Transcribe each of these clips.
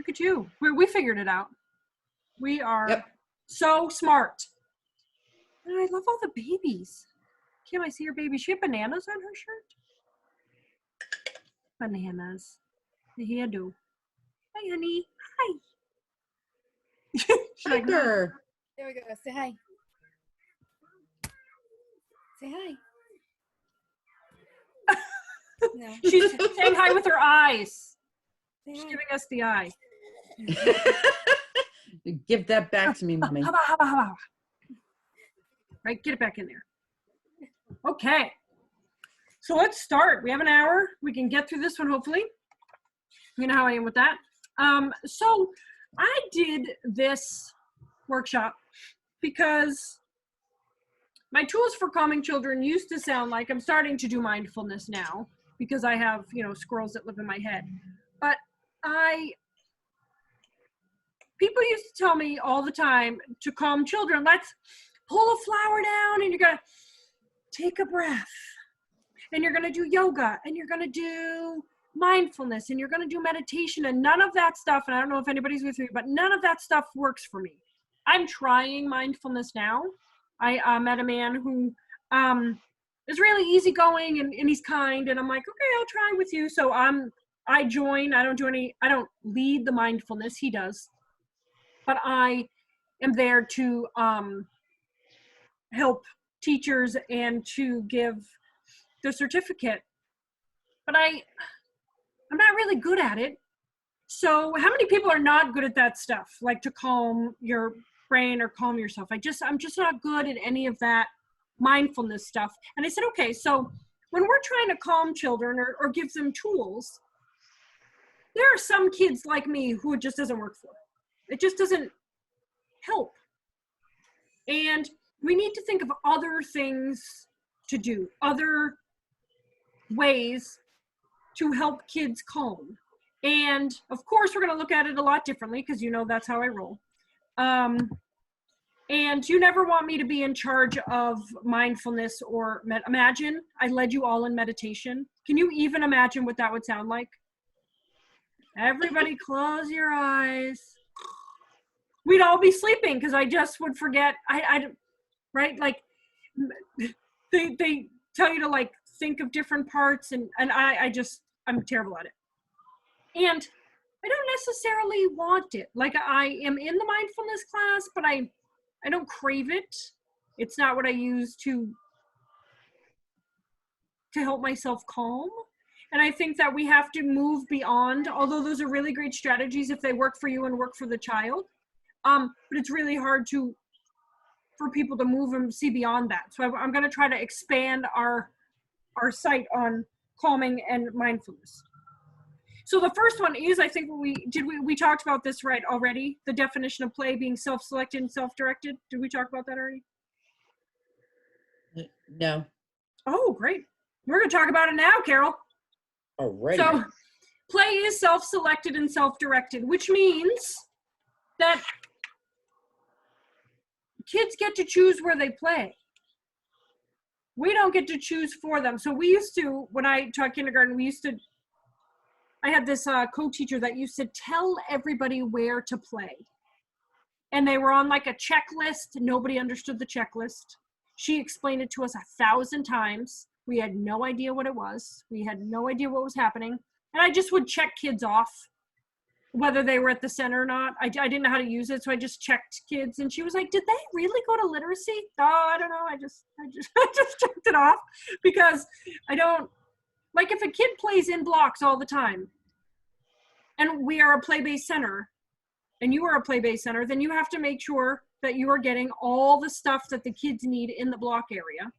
Look at you. We figured it out. We are so smart. And I love all the babies. Kim, I see your baby. She had bananas on her shirt. Bananas. Here, do. Hi, honey. Hi. She's like, There we go. Say hi. Say hi. No. She's saying hi with her eyes. Say She's hi. giving us the eye. Give that back to me, mommy. How. Right, get it back in there. Okay. So let's start. We have an hour. We can get through this one, hopefully. You know how I am with that. So I did this workshop because my tools for calming children used to sound like, I'm starting to do mindfulness now because I have, squirrels that live in my head. But people used to tell me all the time to calm children, let's pull a flower down and you're going to take a breath. And you're going to do yoga and you're going to do mindfulness and you're going to do meditation, and none of that stuff, and I don't know if anybody's with me, but none of that stuff works for me. I'm trying mindfulness now. I met a man who is really easygoing and he's kind, and I'm like, okay, I'll try with you. So I join. I don't lead the mindfulness. He does. But I am there to help teachers and to give the certificate. But I'm not really good at it. So how many people are not good at that stuff? Like to calm your brain or calm yourself. I'm just not good at any of that mindfulness stuff. And I said, okay, so when we're trying to calm children or give them tools, there are some kids like me who it just doesn't work for. It just doesn't help. And we need to think of other things to do, other ways to help kids calm. And of course, we're going to look at it a lot differently because that's how I roll. And you never want me to be in charge of mindfulness or imagine I led you all in meditation. Can you even imagine what that would sound like? Everybody close your eyes. We'd all be sleeping because I just would forget. Right? Like they tell you to like think of different parts and I'm terrible at it. And I don't necessarily want it. Like I am in the mindfulness class, but I don't crave it. It's not what I use to help myself calm. And I think that we have to move beyond, although those are really great strategies if they work for you and work for the child. But it's really hard for people to move and see beyond that. So I'm going to try to expand our sight on calming and mindfulness. So the first one is, I think we talked about this right already, the definition of play being self-selected and self-directed. Did we talk about that already? No. Oh, great. We're going to talk about it now, Carol. Already. So play is self-selected and self-directed, which means that kids get to choose where they play. We don't get to choose for them. So we used to, when I taught kindergarten, I had this co-teacher that used to tell everybody where to play. And they were on like a checklist. Nobody understood the checklist. She explained it to us 1,000 times. We had no idea what it was. We had no idea what was happening. And I just would check kids off, whether they were at the center or not. I didn't know how to use it, so I just checked kids. And she was like, did they really go to literacy? Oh, I don't know. I just checked it off because I don't, like if a kid plays in blocks all the time and we are a play-based center and you are a play-based center, then you have to make sure that you are getting all the stuff that the kids need in the block area,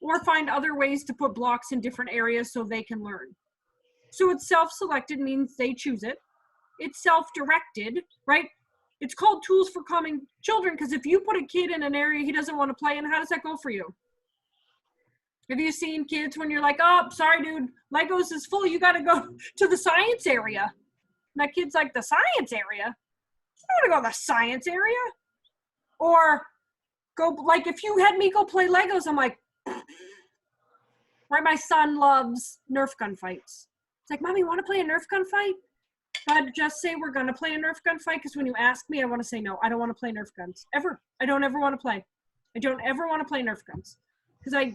or find other ways to put blocks in different areas so they can learn. So it's self-selected means they choose it. It's self-directed, right? It's called tools for calming children because if you put a kid in an area he doesn't want to play in, how does that go for you? Have you seen kids when you're like, oh, sorry, dude, Legos is full. You got to go to the science area. And that kid's like, the science area? I don't want to go to the science area. Or go, like, if you had me go play Legos, I'm like, right? My son loves Nerf gun fights. It's like, Mommy, want to play a Nerf gun fight? but just say we're going to play a Nerf gun fight, because when you ask me, I want to say no. I don't want to play Nerf guns. Ever. I don't ever want to play. I don't ever want to play Nerf guns. Because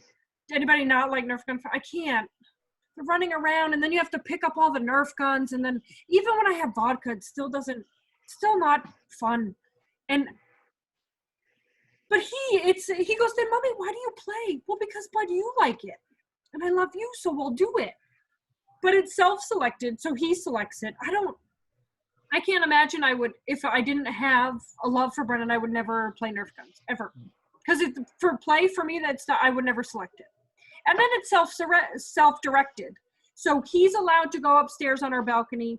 anybody not like Nerf gun fight? I can't. They're running around, and then you have to pick up all the Nerf guns, and then even when I have vodka, it's still not fun. But he goes, then Mommy, why do you play? Well, because Bud, you like it. And I love you, so we'll do it. But it's self-selected, so he selects it. I can't imagine I would, if I didn't have a love for Brennan, I would never play Nerf guns, ever. Because for me, I would never select it. And then it's self-directed. So he's allowed to go upstairs on our balcony.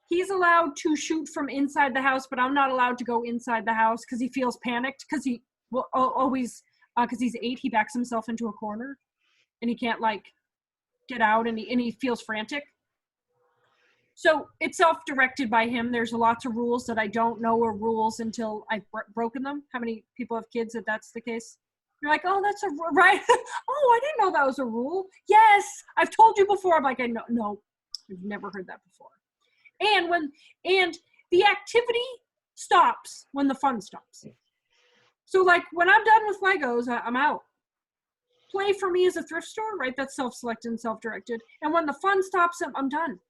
He's allowed to shoot from inside the house, but I'm not allowed to go inside the house because he feels panicked, because he will always, because he's 8, he backs himself into a corner and he can't get out, and he feels frantic. So it's self-directed by him. There's lots of rules that I don't know are rules until I've broken them. How many people have kids that's the case? You're like, oh, that's right. Oh, I didn't know that was a rule. Yes, I've told you before. I'm like, no, I've never heard that before. And the activity stops when the fun stops. So when I'm done with Legos, I'm out. Play for me is a thrift store, right? That's self-selected and self-directed. And when the fun stops, I'm done.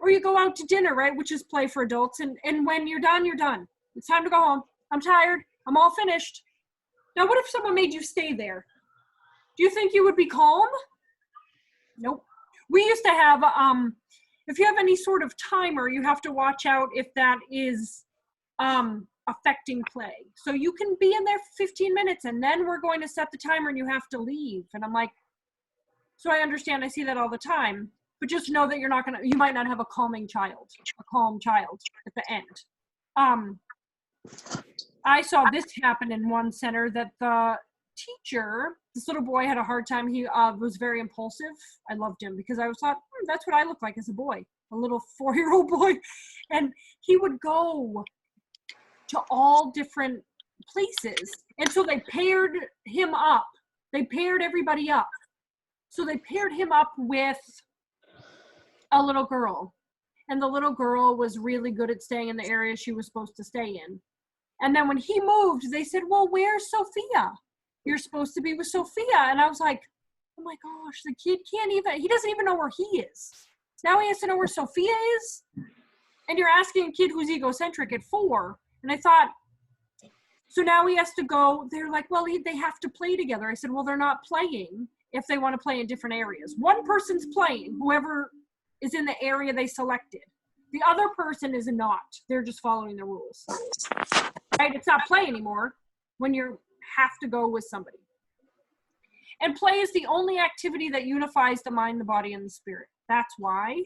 Or you go out to dinner, right? Which is play for adults. And when you're done, you're done. It's time to go home. I'm tired. I'm all finished. Now, what if someone made you stay there? Do you think you would be calm? Nope. We used to have, if you have any sort of timer, you have to watch out if that is affecting play. So you can be in there for 15 minutes and then we're going to set the timer and you have to leave. And I'm like, so I understand, I see that all the time, but just know that you might not have a calm child at the end. I saw this happen in one center, that the teacher, this little boy had a hard time. He was very impulsive. I loved him because I thought, that's what I look like as a boy, a little 4-year-old boy. And he would go to all different places. And so they paired him up. They paired everybody up. So they paired him up with a little girl. And the little girl was really good at staying in the area she was supposed to stay in. And then when he moved, they said, well, where's Sophia? You're supposed to be with Sophia. And I was like, oh my gosh, the kid he doesn't even know where he is. Now he has to know where Sophia is? And you're asking a kid who's egocentric at 4. And I thought, so now he has to go. They're like, well, they have to play together. I said, well, they're not playing if they want to play in different areas. One person's playing, whoever is in the area they selected. The other person is not. They're just following the rules. Right? It's not play anymore when you have to go with somebody. And play is the only activity that unifies the mind, the body, and the spirit. That's why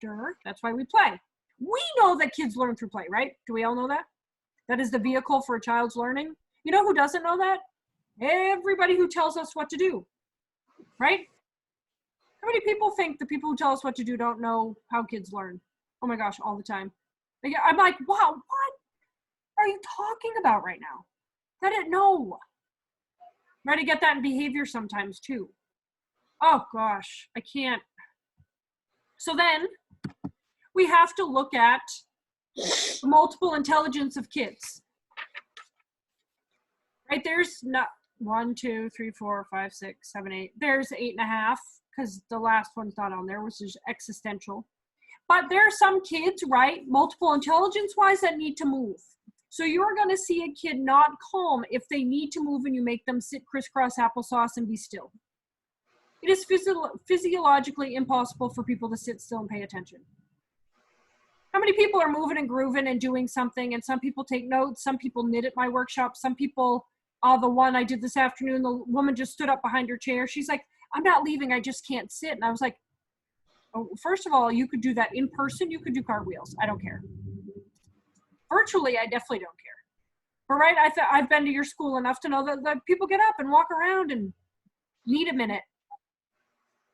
we play. We know that kids learn through play, right? Do we all know that? That is the vehicle for a child's learning. You know who doesn't know that? Everybody who tells us what to do, right? How many people think the people who tell us what to do don't know how kids learn? Oh my gosh, all the time. I'm like, wow, what are you talking about right now? No. Try to get that in behavior sometimes too. Oh gosh, I can't. So then we have to look at the multiple intelligence of kids. Right, there's not 1, 2, 3, 4, 5, 6, 7, 8. There's 8.5 because the last one's not on there, which is existential. But there are some kids, right, multiple intelligence-wise, that need to move. So you're going to see a kid not calm if they need to move and you make them sit crisscross applesauce and be still. It is physiologically impossible for people to sit still and pay attention. How many people are moving and grooving and doing something, and some people take notes, some people knit at my workshop, some people, the one I did this afternoon, the woman just stood up behind her chair. She's like, I'm not leaving, I just can't sit. And I was like, oh, first of all, you could do that in person, you could do cartwheels, I don't care. Virtually, I definitely don't care. But right, I've been to your school enough to know that people get up and walk around and need a minute.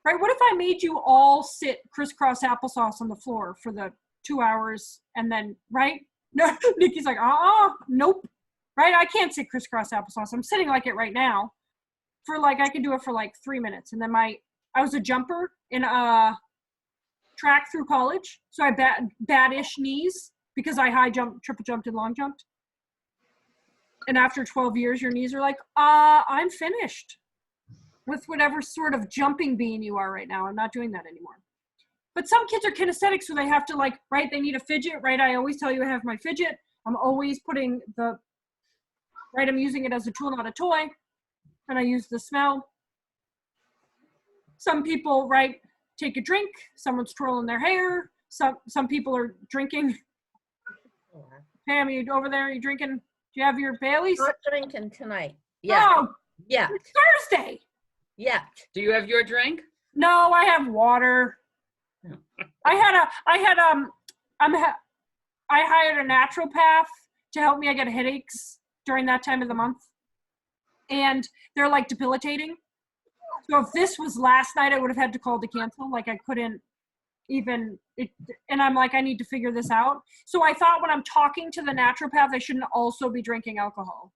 Right, what if I made you all sit crisscross applesauce on the floor for the 2 hours and then, right? No, Nikki's like, nope. Right, I can't sit crisscross applesauce. I'm sitting like it right now. I can do it for 3 minutes. And then I was a jumper in track through college. So I had bad-ish knees because I high jumped, triple jumped, and long jumped. And after 12 years, your knees are like, I'm finished with whatever sort of jumping bean you are right now. I'm not doing that anymore. But some kids are kinesthetic, so they have to like, right, they need a fidget, right? I always tell you I have my fidget. I'm always putting right, I'm using it as a tool, not a toy. And I use the smell. Some people, right, take a drink. Someone's twirling their hair. Some people are drinking. Pam, you over there? You drinking? Do you have your Baileys? Not drinking tonight. Yeah. Oh, Yeah. it's Thursday. Yeah. Do you have your drink? No, I have water. I hired a naturopath to help me. I get headaches during that time of the month, and they're like debilitating. So if this was last night, I would have had to call to cancel. Like I couldn't even, and I'm like, I need to figure this out. So I thought when I'm talking to the naturopath, I shouldn't also be drinking alcohol.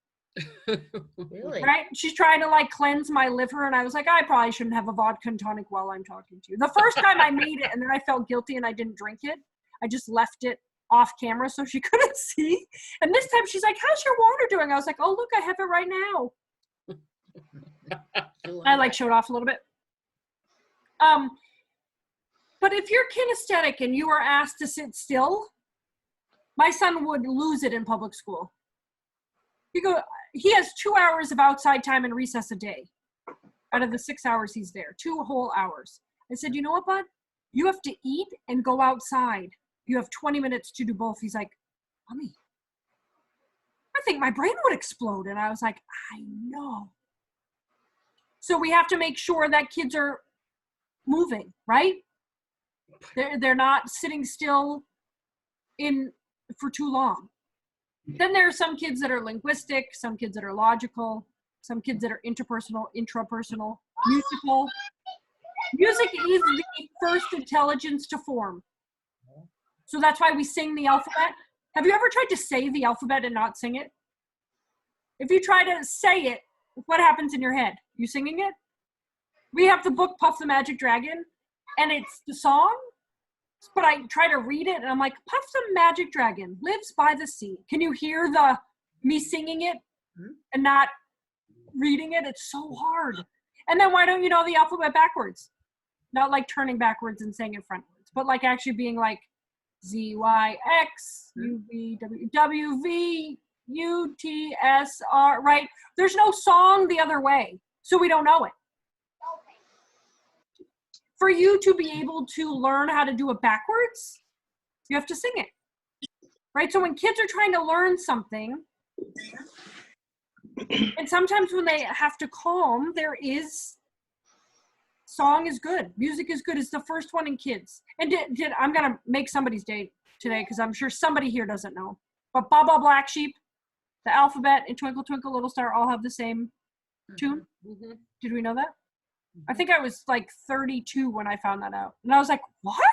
Really? Right? She's trying to like cleanse my liver, and I was like, I probably shouldn't have a vodka and tonic while I'm talking to you. The first time I made it, and then I felt guilty and I didn't drink it. I just left it off camera so she couldn't see. And this time she's like, how's your water doing? I was like, oh, look, I have it right now. I like showed off a little bit. But if you're kinesthetic and you are asked to sit still, my son would lose it in public school. He has 2 hours of outside time and recess a day out of the 6 hours he's there, 2 whole hours. I said, you know what, bud? You have to eat and go outside. You have 20 minutes to do both. He's like, Mommy, I think my brain would explode. And I was like, I know. So we have to make sure that kids are moving, right? They're not sitting still for too long. Then there are some kids that are linguistic, some kids that are logical, some kids that are interpersonal, intrapersonal, musical. Music is the first intelligence to form. So that's why we sing the alphabet. Have you ever tried to say the alphabet and not sing it? If you try to say it, what happens in your head? You singing it? We have the book Puff the Magic Dragon, and it's the song, but I try to read it, and I'm like, Puff the Magic Dragon lives by the sea. Can you hear me singing it and not reading it? It's so hard. And then why don't you know the alphabet backwards? Not like turning backwards and saying it frontwards, but like actually being like Z, Y, X, U, V, W, W, V, U, T, S, R, right? There's no song the other way, so we don't know it. For you to be able to learn how to do it backwards, you have to sing it, right? So when kids are trying to learn something, and sometimes when they have to calm, song is good. Music is good. It's the first one in kids. And I'm going to make somebody's day today because I'm sure somebody here doesn't know. But Baba Black Sheep, the alphabet, and Twinkle Twinkle Little Star all have the same tune. Mm-hmm. Did we know that? I think I was like 32 when I found that out. And I was like, what?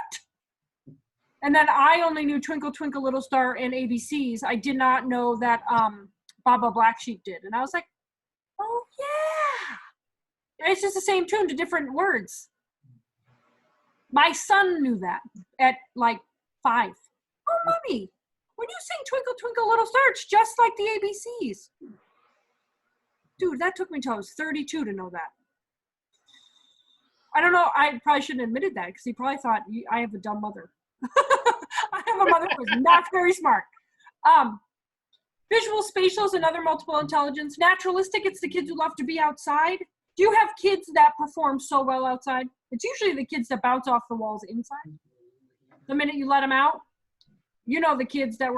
And then I only knew Twinkle Twinkle Little Star and ABCs. I did not know that Baba Black Sheep did. And I was like, oh, yeah. It's just the same tune to different words. My son knew that at like 5. Oh, Mommy, when you sing Twinkle Twinkle Little Star, it's just like the ABCs. Dude, that took me till I was 32 to know that. I don't know. I probably shouldn't have admitted that because he probably thought I have a dumb mother. I have a mother who's not very smart. Visual, spatial is another multiple intelligence. Naturalistic, it's the kids who love to be outside. Do you have kids that perform so well outside? It's usually the kids that bounce off the walls inside. The minute you let them out, you know the kids that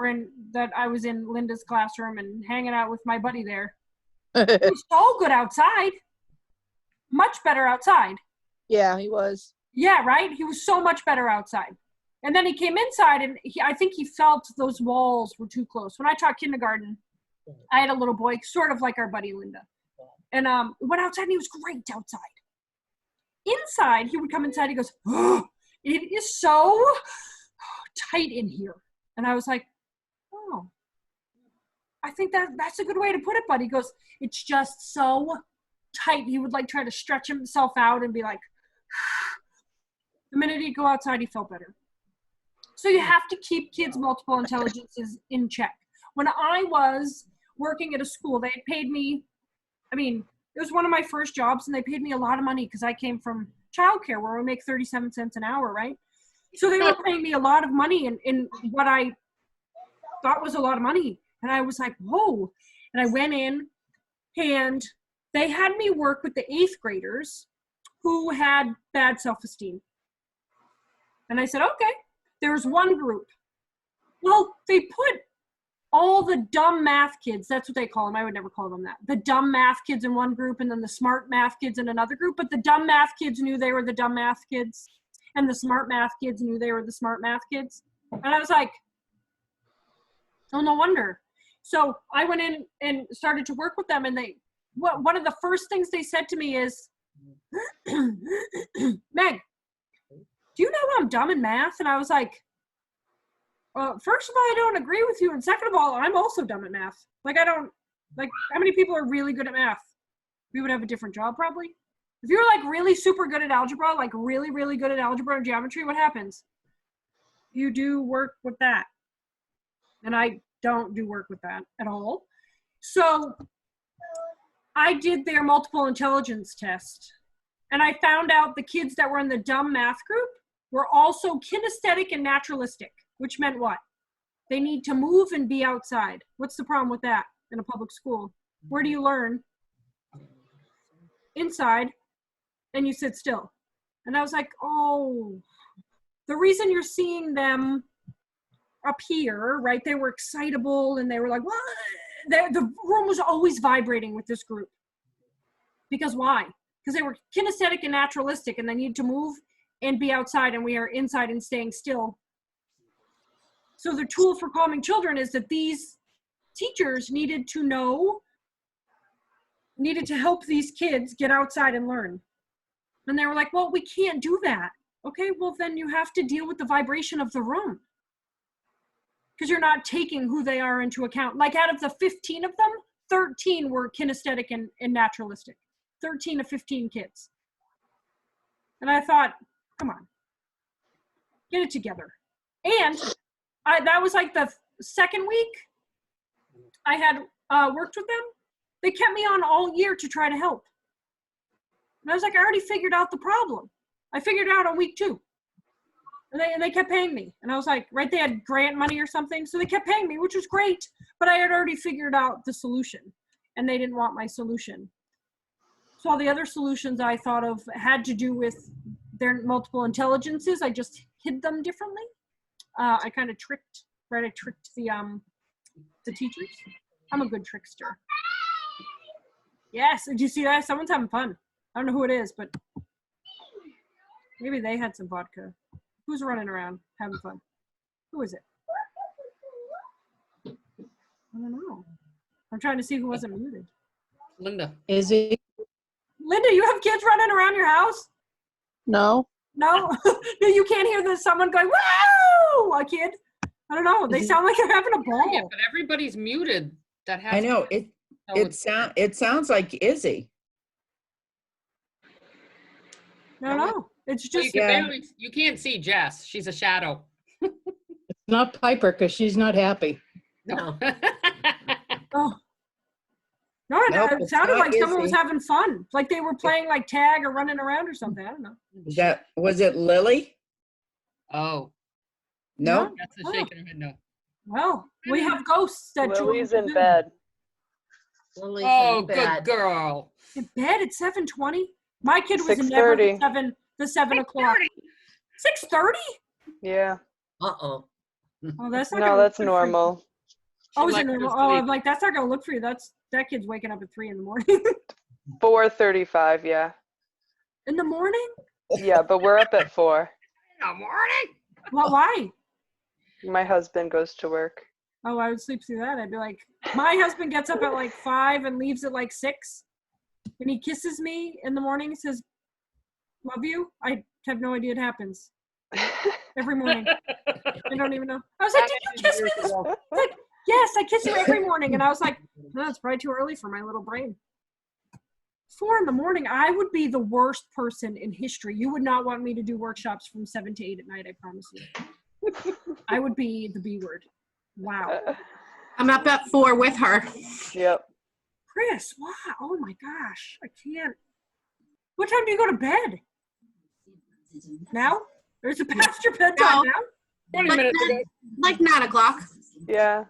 I was in Linda's classroom and hanging out with my buddy there. He was so good outside. Much better outside. Yeah, he was. Yeah, right? He was so much better outside. And then he came inside, and I think he felt those walls were too close. When I taught kindergarten, I had a little boy, sort of like our buddy Linda. And went outside, and he was great outside. Inside, he would come inside, he goes, oh, it is so tight in here. And I was like, oh, I think that's a good way to put it, bud. He goes, it's just so tight. He would like try to stretch himself out and be like, The minute he'd go outside, he felt better. So you have to keep kids' multiple intelligences in check. When I was working at a school, they had paid me, I mean, it was one of my first jobs, and they paid me a lot of money because I came from childcare where we make 37 cents an hour, right? So they were paying me a lot of money in what I thought was a lot of money. And I was like, whoa. And I went in, and they had me work with the 8th graders who had bad self-esteem. And I said, okay. There was one group. Well, they put all the dumb math kids, that's what they call them. I would never call them that. The dumb math kids in one group, and then the smart math kids in another group. But the dumb math kids knew they were the dumb math kids, and the smart math kids knew they were the smart math kids. And I was like, oh, no wonder. So I went in and started to work with them, and one of the first things they said to me is, Meg, do you know I'm dumb in math? And I was like, first of all, I don't agree with you. And second of all, I'm also dumb at math. How many people are really good at math? We would have a different job probably. If you're like really super good at algebra, like really, really good at algebra and geometry, what happens? You do work with that. And I don't do work with that at all. So I did their multiple intelligence test. And I found out the kids that were in the dumb math group were also kinesthetic and naturalistic, which meant what? They need to move and be outside. What's the problem with that in a public school? Where do you learn? Inside, and you sit still. And I was like, oh, the reason you're seeing them up here, right? They were excitable and they were like, what? The room was always vibrating with this group. Because why? Because they were kinesthetic and naturalistic, and they need to move and be outside, and we are inside and staying still. So the tool for calming children is that these teachers needed to help these kids get outside and learn. And they were like, well, we can't do that. Okay, well then you have to deal with the vibration of the room. Because you're not taking who they are into account. Like out of the 15 of them, 13 were kinesthetic and naturalistic. 13 to 15 kids. And I thought, come on, get it together. And that was like the second week I had worked with them. They kept me on all year to try to help. And I was like, I already figured out the problem. I figured it out on week 2. And they kept paying me. And I was like, right, they had grant money or something. So they kept paying me, which was great. But I had already figured out the solution. And they didn't want my solution. So all the other solutions I thought of had to do with their multiple intelligences. I just hid them differently. I kind of tricked the teachers. I'm a good trickster. Yes, did you see that? Someone's having fun. I don't know who it is, but maybe they had some vodka. Who's running around having fun? Who is it? I don't know. I'm trying to see who wasn't muted. Linda. Izzy? Linda, you have kids running around your house? No. No? No, you can't hear someone going, woo! A kid? I don't know. They sound like they're having a ball. Yeah, but everybody's muted. That has I know, it sounds like Izzy. No. It's Well, just, you can't see Jess. She's a shadow. It's not Piper because she's not happy. No. oh. No, Nope, it it's sounded not like someone was Izzy. having fun. Like they were playing like tag or running around or something. I don't know. Was it Lily? Oh, No? that's a shaking her head no. Well, we have ghosts that Lily's join in bed. Lily's Oh, in good bed. girl. In bed at 7:20? My kid was never 6:30. the 7 o'clock. 6:30? Yeah. Uh-oh. Oh, that's not No, gonna that's look for you. normal. Oh, is it likes her normal? to Oh, sleep. I'm like, that's not gonna look for you. That kid's waking up at 3 in the morning. 4:35, yeah. In the morning? Yeah, but we're up at 4. In the morning. Well, why? My husband goes to work. Oh, I would sleep through that. I'd be like, my husband gets up at like 5 and leaves at like 6. And he kisses me in the morning, says, love you. I have no idea it happens. Every morning. I don't even know. I was like, did you kiss me this morning? Like, yes, I kiss you every morning. And I was like, no, it's probably too early for my little brain. 4 in the morning, I would be the worst person in history. You would not want me to do workshops from 7 to 8 at night, I promise you. I would be the B word. Wow. I'm up at 4 with her. Yep. Chris, wow. Oh my gosh. I can't. What time do you go to bed? Now? There's a past your bedtime No. now? 20 Like minutes ago. Like 9 o'clock. Yeah.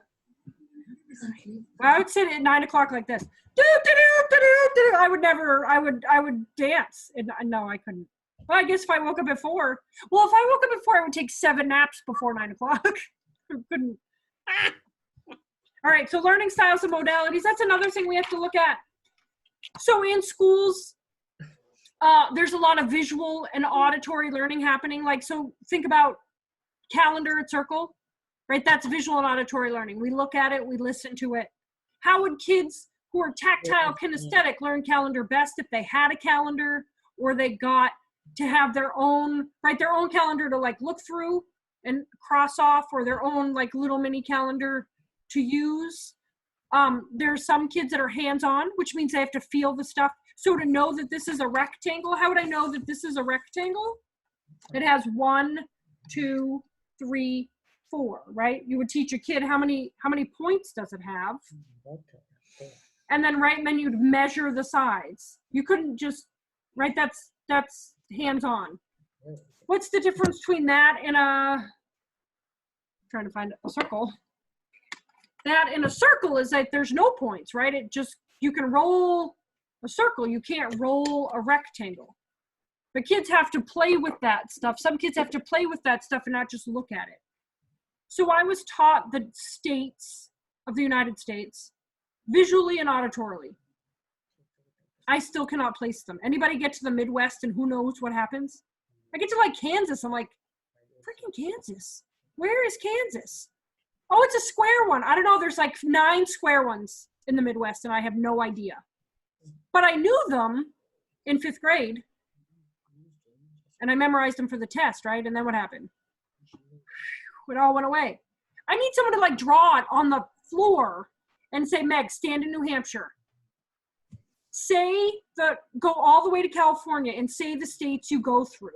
I would sit at 9 o'clock like this. Do, do, do, do, do, do. I would dance. And no, I couldn't. Well, I guess if I woke up at 4. Well, if I woke up at 4, I would take 7 naps before 9 o'clock. I couldn't. All right, so learning styles and modalities, that's another thing we have to look at. So in schools, there's a lot of visual and auditory learning happening. Like, so think about calendar at Circle, right? That's visual and auditory learning. We look at it, we listen to it. How would kids who are tactile kinesthetic learn calendar best if they had a calendar or they got to have their own, right, their own calendar to like look through and cross off, or their own like little mini calendar to use. There's some kids that are hands-on, which means they have to feel the stuff. So to know that this is a rectangle, how would I know that this is a rectangle? It has 1, 2, 3, 4, right? You would teach a kid how many points does it have? And then, right, then you'd measure the sides. You couldn't just, right, that's hands-on. What's the difference between that and trying to find a circle. That in a circle is that there's no points, right? It just, you can roll a circle, you can't roll a rectangle. But kids have to play with that stuff. Some kids have to play with that stuff and not just look at it. So I was taught the states of the United States visually and auditorily. I still cannot place them. Anybody get to the Midwest and who knows what happens? I get to like Kansas, I'm like, freaking Kansas. Where is Kansas? Oh, it's a square one. I don't know, there's like 9 square ones in the Midwest and I have no idea. But I knew them in 5th grade and I memorized them for the test, right? And then what happened? It all went away. I need someone to like draw it on the floor and say, Meg, stand in New Hampshire. Go all the way to California and say the states you go through.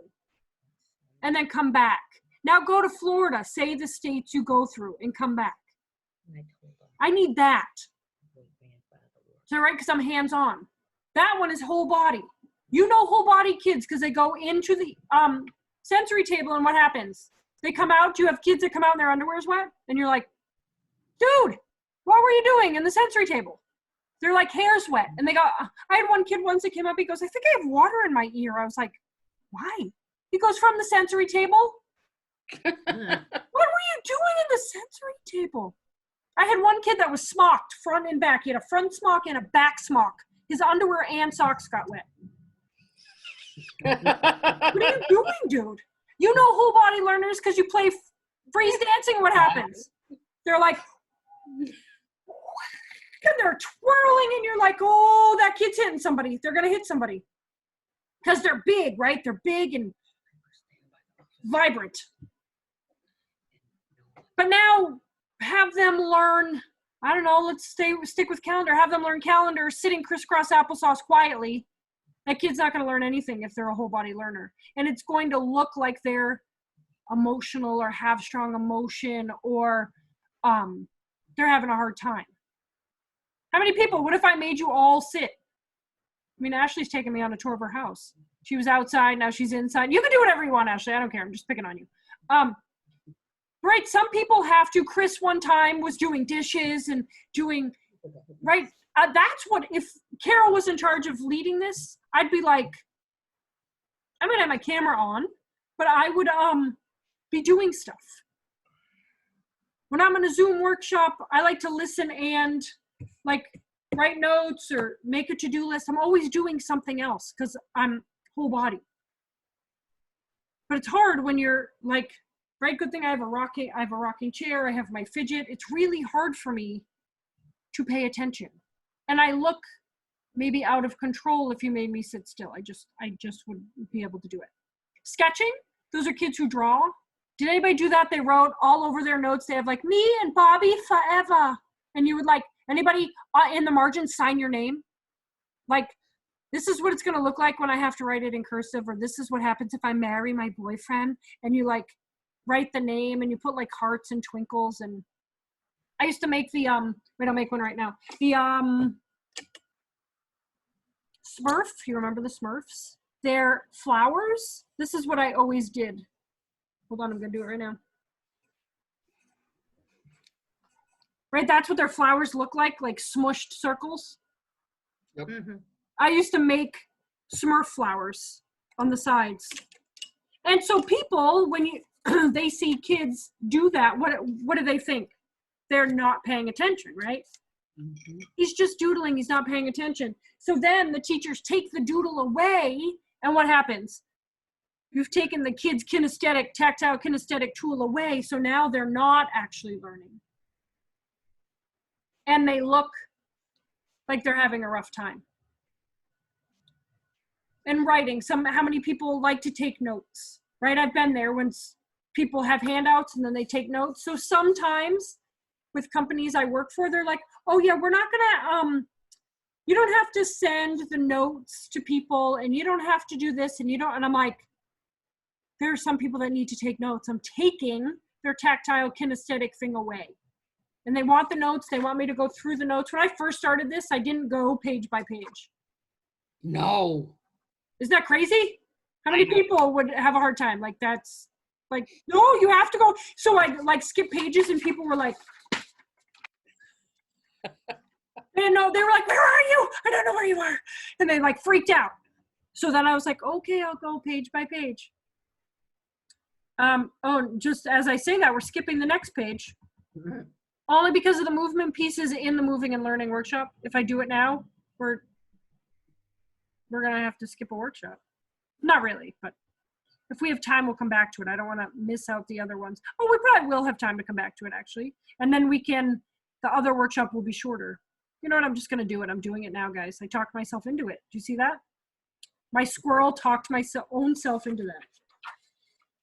And then come back. Now go to Florida, say the states you go through and come back. I need that. So right, because I'm hands-on. That one is whole body. You know whole body kids because they go into the sensory table and what happens? They come out, you have kids that come out and their underwear is wet and you're like, dude, what were you doing in the sensory table? They're like, hair's wet. And they go, I had one kid once that came up, he goes, I think I have water in my ear. I was like, why? He goes, from the sensory table. What were you doing in the sensory table? I had one kid that was smocked front and back. He had a front smock and a back smock. His underwear and socks got wet. What are you doing, dude? You know whole body learners because you play freeze dancing. What happens? They're like, and they're twirling and you're like, oh, that kid's hitting somebody. They're going to hit somebody. Because they're big, right? They're big and vibrant. But now have them learn, I don't know, let's stick with calendar. Have them learn calendar sitting crisscross applesauce quietly. That kid's not going to learn anything if they're a whole body learner. And it's going to look like they're emotional or have strong emotion or they're having a hard time. How many people? What if I made you all sit? I mean, Ashley's taking me on a tour of her house. She was outside, now she's inside. You can do whatever you want, Ashley. I don't care. I'm just picking on you. Right, some people have to. Chris one time was doing dishes and doing, right? That's what, if Carol was in charge of leading this, I'd be like, I'm gonna have my camera on, but I would be doing stuff. When I'm in a Zoom workshop, I like to listen and like write notes or make a to-do list. I'm always doing something else because I'm whole body. But it's hard when you're like, right, good thing I have a rocking chair, I have my fidget. It's really hard for me to pay attention. And I look maybe out of control if you made me sit still. I just would be able to do it. Sketching, those are kids who draw. Did anybody do that? They wrote all over their notes, they have like, me and Bobby forever. And you would like, anybody in the margin sign your name? Like, this is what it's going to look like when I have to write it in cursive, or this is what happens if I marry my boyfriend, and you like write the name and you put like hearts and twinkles. And I used to make the, wait, I'll make one right now. The Smurf, you remember the Smurfs? They're flowers. This is what I always did. Hold on, I'm going to do it right now. Right, that's what their flowers look like smushed circles. Mhm. I used to make Smurf flowers on the sides. And so people, when they see kids do that, what do they think? They're not paying attention, right? Mhm. He's just doodling, he's not paying attention. So then the teachers take the doodle away, and what happens? You've taken the kid's tactile kinesthetic tool away, so now they're not actually learning. And they look like they're having a rough time. And writing, how many people like to take notes, right? I've been there when people have handouts and then they take notes. So sometimes with companies I work for, they're like, oh yeah, we're not gonna, you don't have to send the notes to people, and you don't have to do this, and I'm like, there are some people that need to take notes. I'm taking their tactile kinesthetic thing away. And they want the notes, they want me to go through the notes. When I first started this, I didn't go page by page. No. Isn't that crazy? How many people would have a hard time? Like, that's like, no, you have to go. So I like skip pages, and people were like, they were like, where are you? I don't know where you are. And they like freaked out. So then I was like, okay, I'll go page by page. Oh, just as I say that, we're skipping the next page. Mhm. Only because of the movement pieces in the moving and learning workshop. If I do it now, we're gonna have to skip a workshop. Not really, but if we have time, we'll come back to it. I don't want to miss out the other ones. Oh, we probably will have time to come back to it, actually. And then the other workshop will be shorter. You know what? I'm just gonna do it. I'm doing it now, guys. I talked myself into it. Do you see that? My squirrel talked my own self into that.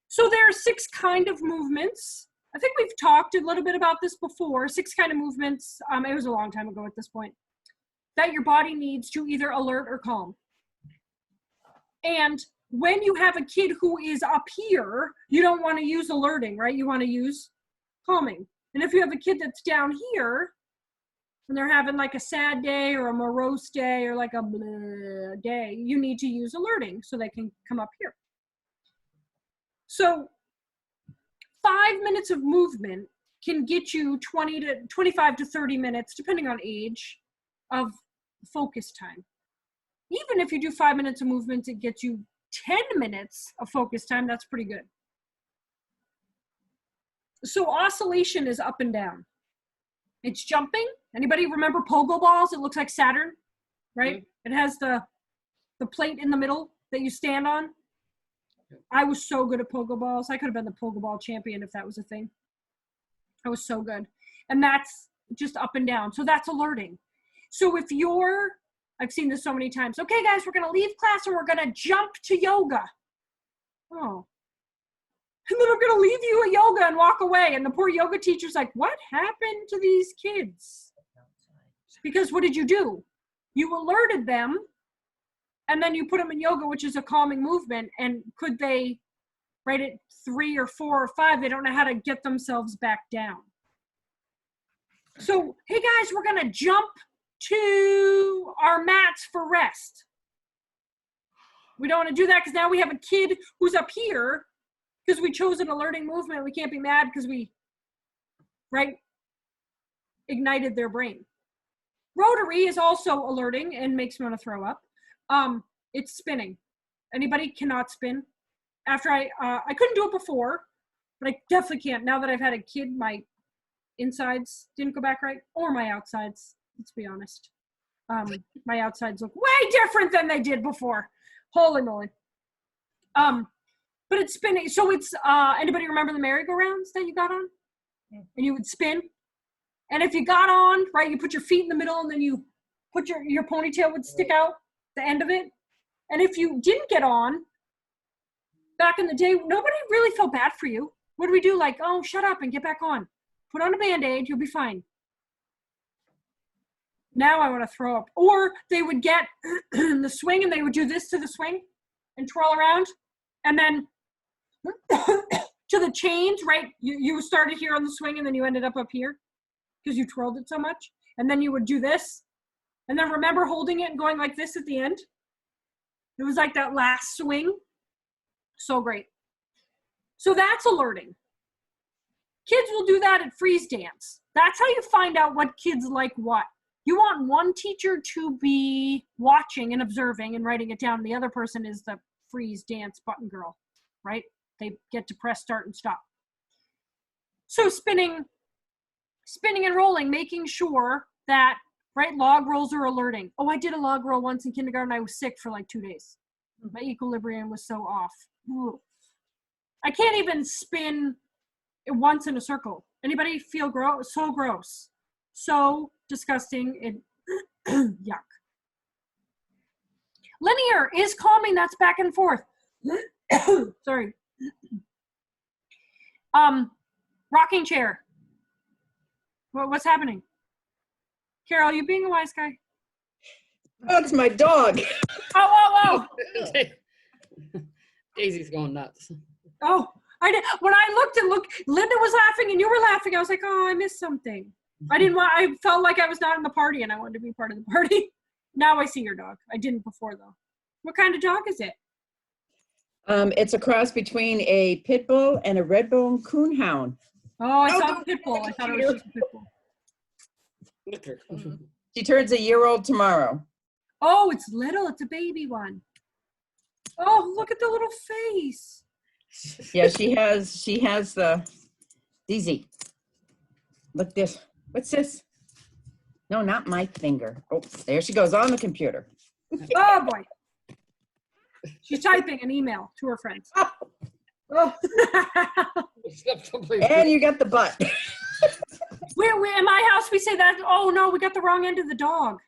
So there are 6 kind of movements. I think we've talked a little bit about this before. 6 kind of movements. It was a long time ago at this point. That your body needs to either alert or calm. And when you have a kid who is up here, you don't want to use alerting, right? You want to use calming. And if you have a kid that's down here, and they're having like a sad day or a morose day or like a blah day, you need to use alerting so they can come up here. So 5 minutes of movement can get you 25 to 30 minutes, depending on age, of focus time. Even if you do 5 minutes of movement, it gets you 10 minutes of focus time. That's pretty good. So oscillation is up and down. It's jumping. Anybody remember pogo balls? It looks like Saturn, right? It has the plate in the middle that you stand on. I was so good at pogo balls. I could have been the pogo ball champion if that was a thing. I was so good. And that's just up and down. So that's alerting. So if I've seen this so many times. Okay, guys, we're going to leave class and we're going to jump to yoga. Oh. And then I'm going to leave you at yoga and walk away. And the poor yoga teacher's like, what happened to these kids? Because what did you do? You alerted them, and then you put them in yoga, which is a calming movement. And could they, right at 3 or 4 or 5, they don't know how to get themselves back down. So, hey guys, we're going to jump to our mats for rest. We don't want to do that because now we have a kid who's up here because we chose an alerting movement. We can't be mad because we, right, ignited their brain. Rotary is also alerting and makes me want to throw up. It's spinning. Anybody cannot spin? After I couldn't do it before, but I definitely can't. Now that I've had a kid, my insides didn't go back right, or my outsides, let's be honest. My outsides look way different than they did before. Holy moly. But it's spinning. So it's, anybody remember the merry-go-rounds that you got on? And you would spin? And if you got on, right, you put your feet in the middle and then you put your ponytail would stick out the end of it. And if you didn't get on, back in the day, nobody really felt bad for you. What do we do? Like, oh, shut up and get back on. Put on a Band-Aid, you'll be fine. Now I want to throw up. Or they would get the swing and they would do this to the swing and twirl around. And then to the chains, right? You started here on the swing and then you ended up here because you twirled it so much. And then you would do this. And then remember holding it and going like this at the end? It was like that last swing. So great. So that's alerting. Kids will do that at freeze dance. That's how you find out what kids like what. You want one teacher to be watching and observing and writing it down. The other person is the freeze dance button girl, right? They get to press start and stop. So spinning and rolling, making sure that, right, log rolls are alerting. Oh, I did a log roll once in kindergarten. I was sick for like 2 days. My equilibrium was so off. Ooh. I can't even spin it once in a circle. Anybody feel gross? So gross. So disgusting. It yuck. Linear is calming. That's back and forth. Sorry. Rocking chair. What's happening? Carol, you being a wise guy? That's my dog. Oh. Daisy's going nuts. Oh, I did. When I looked, Linda was laughing and you were laughing. I was like, oh, I missed something. I felt like I was not in the party and I wanted to be part of the party. Now I see your dog. I didn't before though. What kind of dog is it? It's a cross between a pit bull and a red bone coonhound. Oh, I saw don't the pit bull. I thought it you. was just a pit bull. Look her. She turns a year old tomorrow. Oh, it's little. It's a baby one. Oh, look at the little face. Yeah, she has the Daisy. Look this. What's this? No, not my finger. Oh, there she goes on the computer. Oh boy. She's typing an email to her friends. Oh. And you got the butt. We're in my house, we say that, oh no, we got the wrong end of the dog.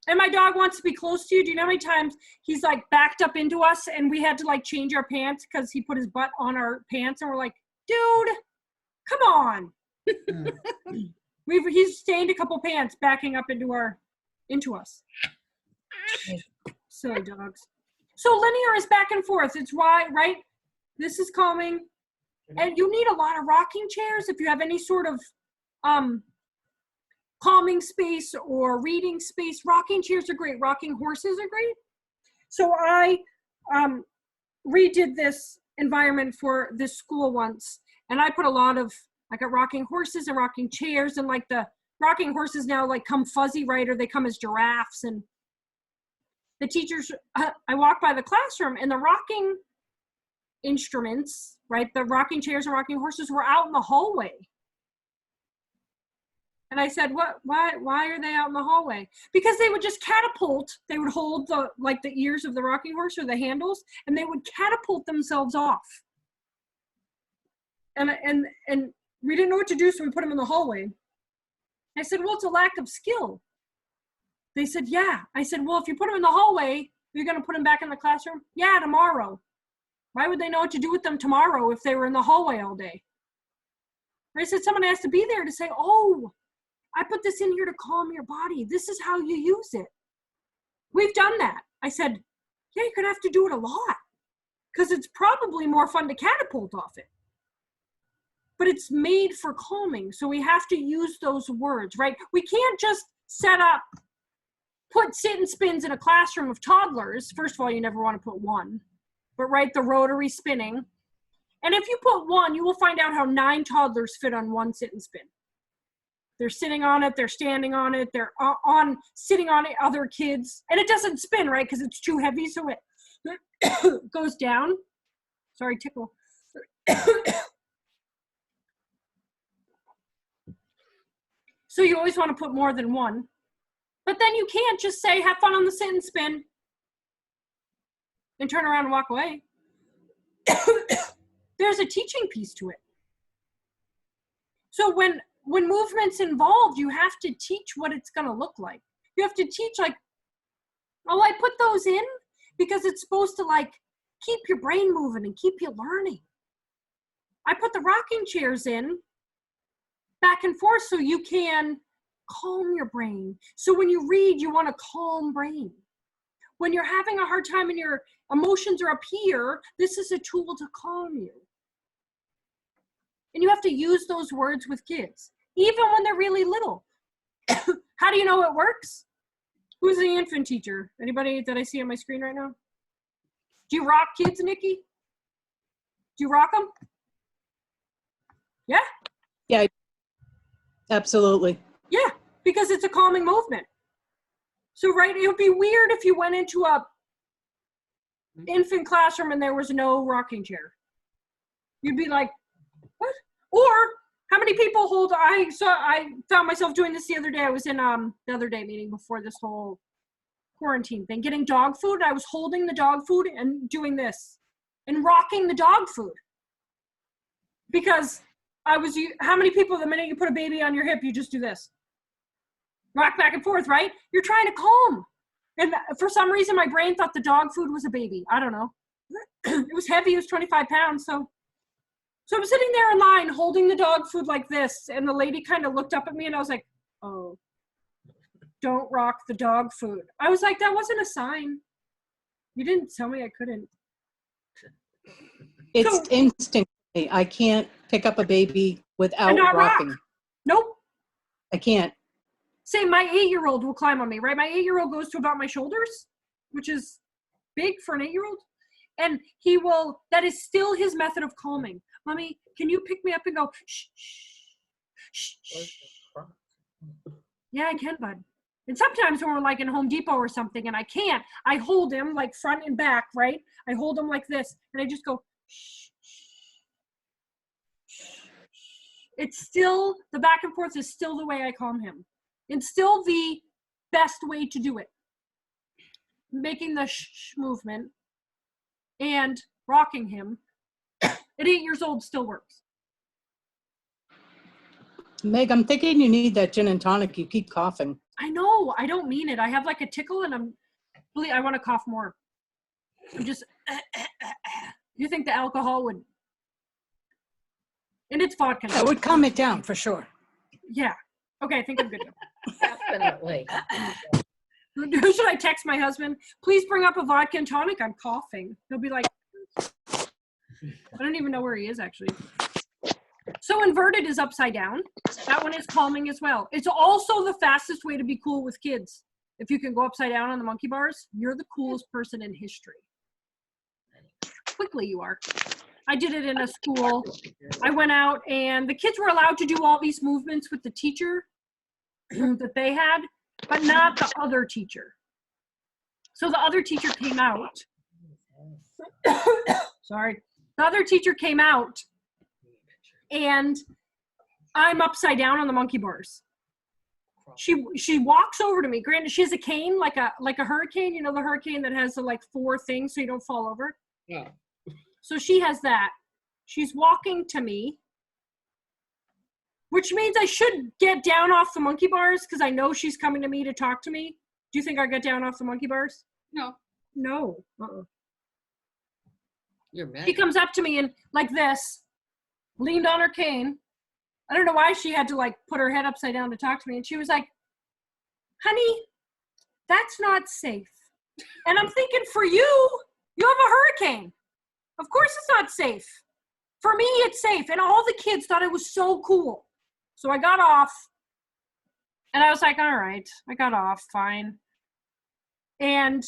And my dog wants to be close to you. Do you know how many times he's like backed up into us and we had to like change our pants because he put his butt on our pants and we're like, dude, come on. He's stained a couple pants backing up into us. Silly dogs. So linear is back and forth. It's why, right? This is calming. And you need a lot of rocking chairs if you have any sort of calming space or reading space. Rocking chairs are great. Rocking horses are great. So I redid this environment for this school once, and I put I got rocking horses and rocking chairs, and like the rocking horses now like come fuzzy, right? Or they come as giraffes, and the teachers, I walked by the classroom and the rocking instruments, right? The rocking chairs and rocking horses were out in the hallway. And I said, why are they out in the hallway? Because they would just catapult. They would hold the ears of the rocking horse or the handles, and they would catapult themselves off. And we didn't know what to do, so we put them in the hallway. I said, well, it's a lack of skill. They said, yeah. I said, well, if you put them in the hallway, you're going to put them back in the classroom? Yeah, tomorrow. Why would they know what to do with them tomorrow if they were in the hallway all day? I said, someone has to be there to say, oh, I put this in here to calm your body. This is how you use it. We've done that. I said, yeah, you're going to have to do it a lot because it's probably more fun to catapult off it. But it's made for calming. So we have to use those words, right? We can't just put sit and spins in a classroom of toddlers. First of all, you never want to put one, but right, the rotary spinning. And if you put one, you will find out how 9 toddlers fit on one sit and spin. They're sitting on it, they're standing on it, they're sitting on it, other kids. And it doesn't spin, right, because it's too heavy, so it goes down. Sorry, tickle. So you always want to put more than one. But then you can't just say, have fun on the sit and spin, and turn around and walk away. There's a teaching piece to it. So when movement's involved, you have to teach what it's going to look like. You have to teach like, oh, I put those in because it's supposed to like keep your brain moving and keep you learning. I put the rocking chairs in back and forth so you can calm your brain. So when you read, you want a calm brain. When you're having a hard time and your emotions are up here, this is a tool to calm you. And you have to use those words with kids, even when they're really little. How do you know it works? Who's the infant teacher? Anybody that I see on my screen right now? Do you rock kids, Nikki? Do you rock them? Yeah? Absolutely. Yeah, because it's a calming movement. So, right, it would be weird if you went into a infant classroom and there was no rocking chair. You'd be like, what? Or how many people hold, I found myself doing this the other day. I was in the other day meeting before this whole quarantine thing, getting dog food. I was holding the dog food and doing this and rocking the dog food. Because how many people, the minute you put a baby on your hip, you just do this? Rock back and forth, right? You're trying to calm. And for some reason, my brain thought the dog food was a baby. I don't know. It was heavy. It was 25 pounds. So I'm sitting there in line holding the dog food like this. And the lady kind of looked up at me and I was like, oh, don't rock the dog food. I was like, that wasn't a sign. You didn't tell me I couldn't. It's So- instinct. I can't pick up a baby without not rock. rocking. Nope. I can't. Say my 8-year-old will climb on me, right? My 8-year-old goes to about my shoulders, which is big for an 8-year-old. And that is still his method of calming. Mommy, can you pick me up and go, shh, shh, shh, shh. Yeah, I can, bud. And sometimes when we're like in Home Depot or something and I can't, I hold him like front and back, right? I hold him like this and I just go, shh, shh, shh. It's still, the back and forth is still the way I calm him. It's still the best way to do it. Making the shh movement and rocking him at 8 years old still works. Meg, I'm thinking you need that gin and tonic. You keep coughing. I know, I don't mean it. I have like a tickle and I want to cough more. I'm just, you think the alcohol would, and it's vodka. That would calm it down for sure. Yeah. Okay, I think I'm good. Definitely. Should I text my husband? Please bring up a vodka and tonic. I'm coughing. He'll be like, I don't even know where he is actually. So inverted is upside down. That one is calming as well. It's also the fastest way to be cool with kids. If you can go upside down on the monkey bars, you're the coolest person in history. Quickly you are. I did it in a school. I went out and the kids were allowed to do all these movements with the teacher that they had, but not the other teacher. So the other teacher came out. Sorry. The other teacher came out and I'm upside down on the monkey bars. She walks over to me. Granted, she has a cane, like a hurricane, you know, the hurricane that has the like 4 things so you don't fall over. Yeah. So she has that. She's walking to me, which means I should get down off the monkey bars because I know she's coming to me to talk to me. Do you think I get down off the monkey bars? No. No. Uh-uh. You're mad. She comes up to me and like this, leaned on her cane. I don't know why she had to like put her head upside down to talk to me. And she was like, honey, that's not safe. And I'm thinking, for you, you have a hurricane. Of course it's not safe. For me, it's safe. And all the kids thought it was so cool. So I got off and I was like, all right, I got off, fine. And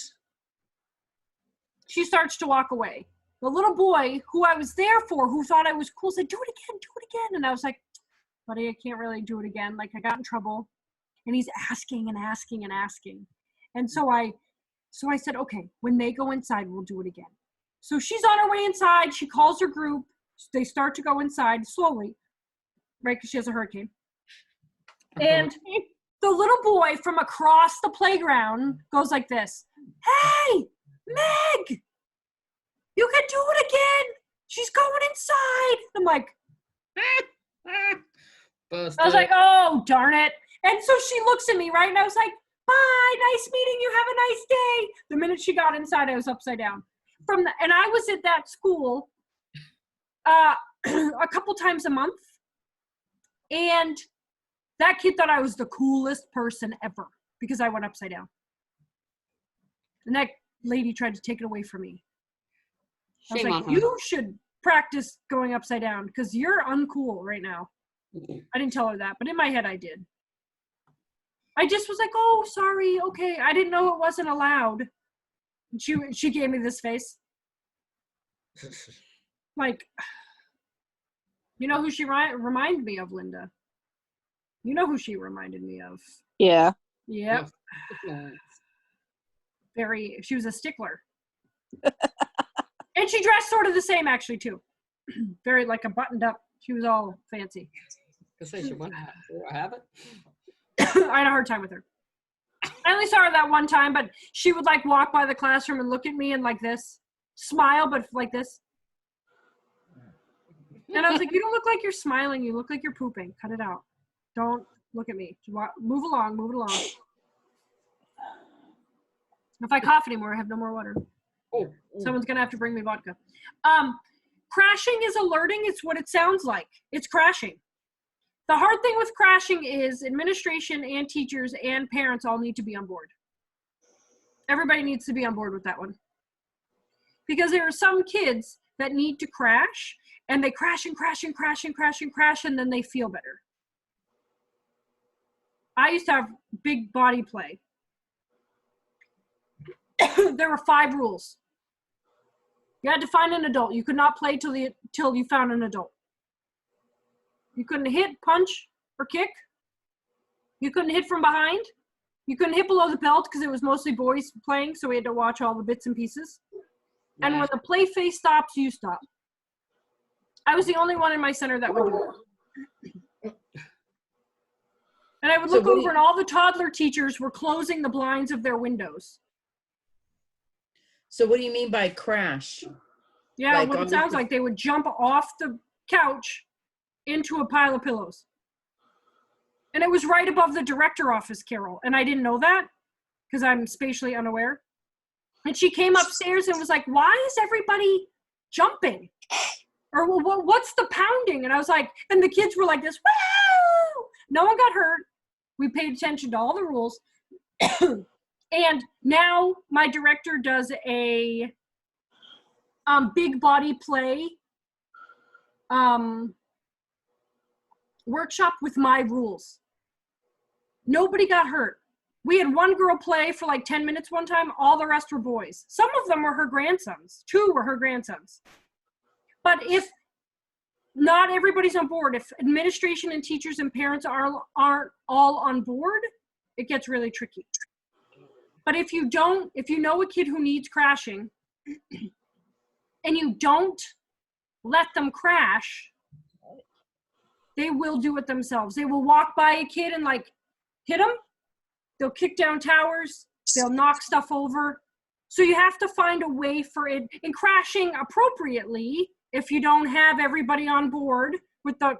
she starts to walk away. The little boy who I was there for, who thought I was cool, said, do it again. And I was like, buddy, I can't really do it again. Like, I got in trouble. And he's asking and asking and asking. And so I said, okay, when they go inside, we'll do it again. So she's on her way inside. She calls her group. They start to go inside slowly, right? Because she has a hurricane. And the little boy from across the playground goes like this. Hey, Meg, you can do it again. She's going inside. I'm like, Busted. I was like, oh, darn it. And so she looks at me, right? And I was like, bye, nice meeting you. Have a nice day. The minute she got inside, I was upside down. And I was at that school a couple times a month. And That kid thought I was the coolest person ever because I went upside down. And that lady tried to take it away from me. I was Shame like, on her. you should practice going upside down because you're uncool right now. I didn't tell her that, but in my head I did. I just was like, oh, sorry, okay. I didn't know it wasn't allowed. And she gave me this face. Like, you know who she reminded me of, Linda? You know who she reminded me of? Yeah. Yep. No. She was a stickler. And she dressed sort of the same, actually, too. Very, like, a buttoned up. She was all fancy. Say she went I have it. I had a hard time with her. I only saw her that one time, but she would, like, walk by the classroom and look at me and like this. Smile, but like this. And I was like, you don't look like you're smiling. You look like you're pooping. Cut it out. Don't look at me. Move along. Move it along. If I cough anymore, I have no more water. Oh, Someone's going to have to bring me vodka. Crashing is alerting. It's what it sounds like. It's crashing. The hard thing with crashing is administration and teachers and parents all need to be on board. Everybody needs to be on board with that one. Because there are some kids that need to crash, and they crash and crash and crash and crash and crash, and then they feel better. I used to have big body play. There were 5 rules. You had to find an adult. You could not play till you found an adult. You couldn't hit, punch, or kick. You couldn't hit from behind. You couldn't hit below the belt because it was mostly boys playing, so we had to watch all the bits and pieces. And when the play phase stops, you stop. I was the only one in my center that would do it. And I would look over, and all the toddler teachers were closing the blinds of their windows. So what do you mean by crash? Yeah, Like what on it the- sounds like, they would jump off the couch into a pile of pillows. And it was right above the director office, Carol. And I didn't know that because I'm spatially unaware. And she came upstairs and was like, why is everybody jumping? Or what's the pounding? And I was like, and the kids were like this, woo! No one got hurt. We paid attention to all the rules. And now my director does a big body play workshop with my rules. Nobody got hurt. We had one girl play for like 10 minutes one time. All the rest were boys. Some of them were her grandsons. 2 were her grandsons. But if not everybody's on board, if administration and teachers and parents aren't all on board, it gets really tricky. But if you know a kid who needs crashing and you don't let them crash, they will do it themselves. They will walk by a kid and like hit them. They'll kick down towers. They'll knock stuff over. So you have to find a way for it. And crashing appropriately, if you don't have everybody on board with the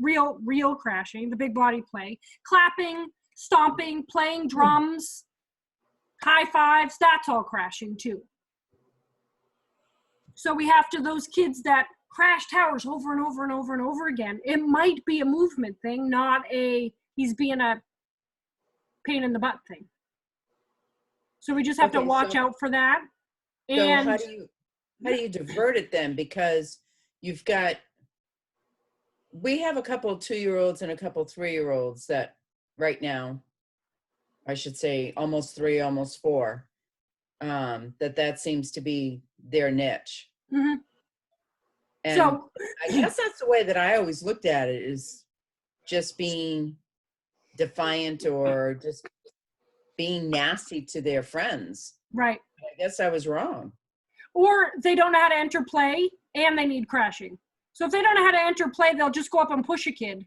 real crashing, the big body play, clapping, stomping, playing drums, high fives, that's all crashing too. So we have to, those kids that crash towers over and over and over and over again, it might be a movement thing, not a he's being a pain in the butt thing. So we just have to Okay, watch so- out for that. So And how do you divert it then? Because we have a couple 2-year-olds and a couple 3-year-olds that right now, I should say almost 3, almost 4, that seems to be their niche. Mhm. And So I guess that's the way that I always looked at it, is just being defiant or just being nasty to their friends. right. I guess I was wrong. Or they don't know how to enter play and they need crashing. So if they don't know how to enter play, they'll just go up and push a kid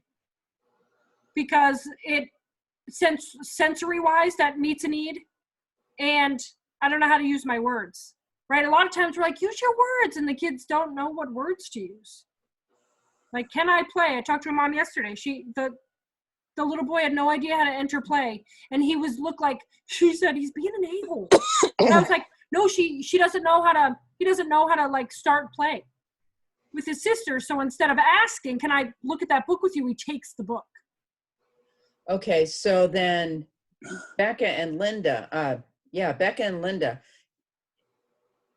because sensory wise, that meets a need. And I don't know how to use my words, right? A lot of times we're like, use your words, and the kids don't know what words to use. Like, can I play? I talked to a mom yesterday. The little boy had no idea how to enter play. And he she said, he's being an a-hole. And I was like, no, he doesn't know how to like start play with his sister. So instead of asking, can I look at that book with you? He takes the book. Okay, so then Becca and Linda, Becca and Linda,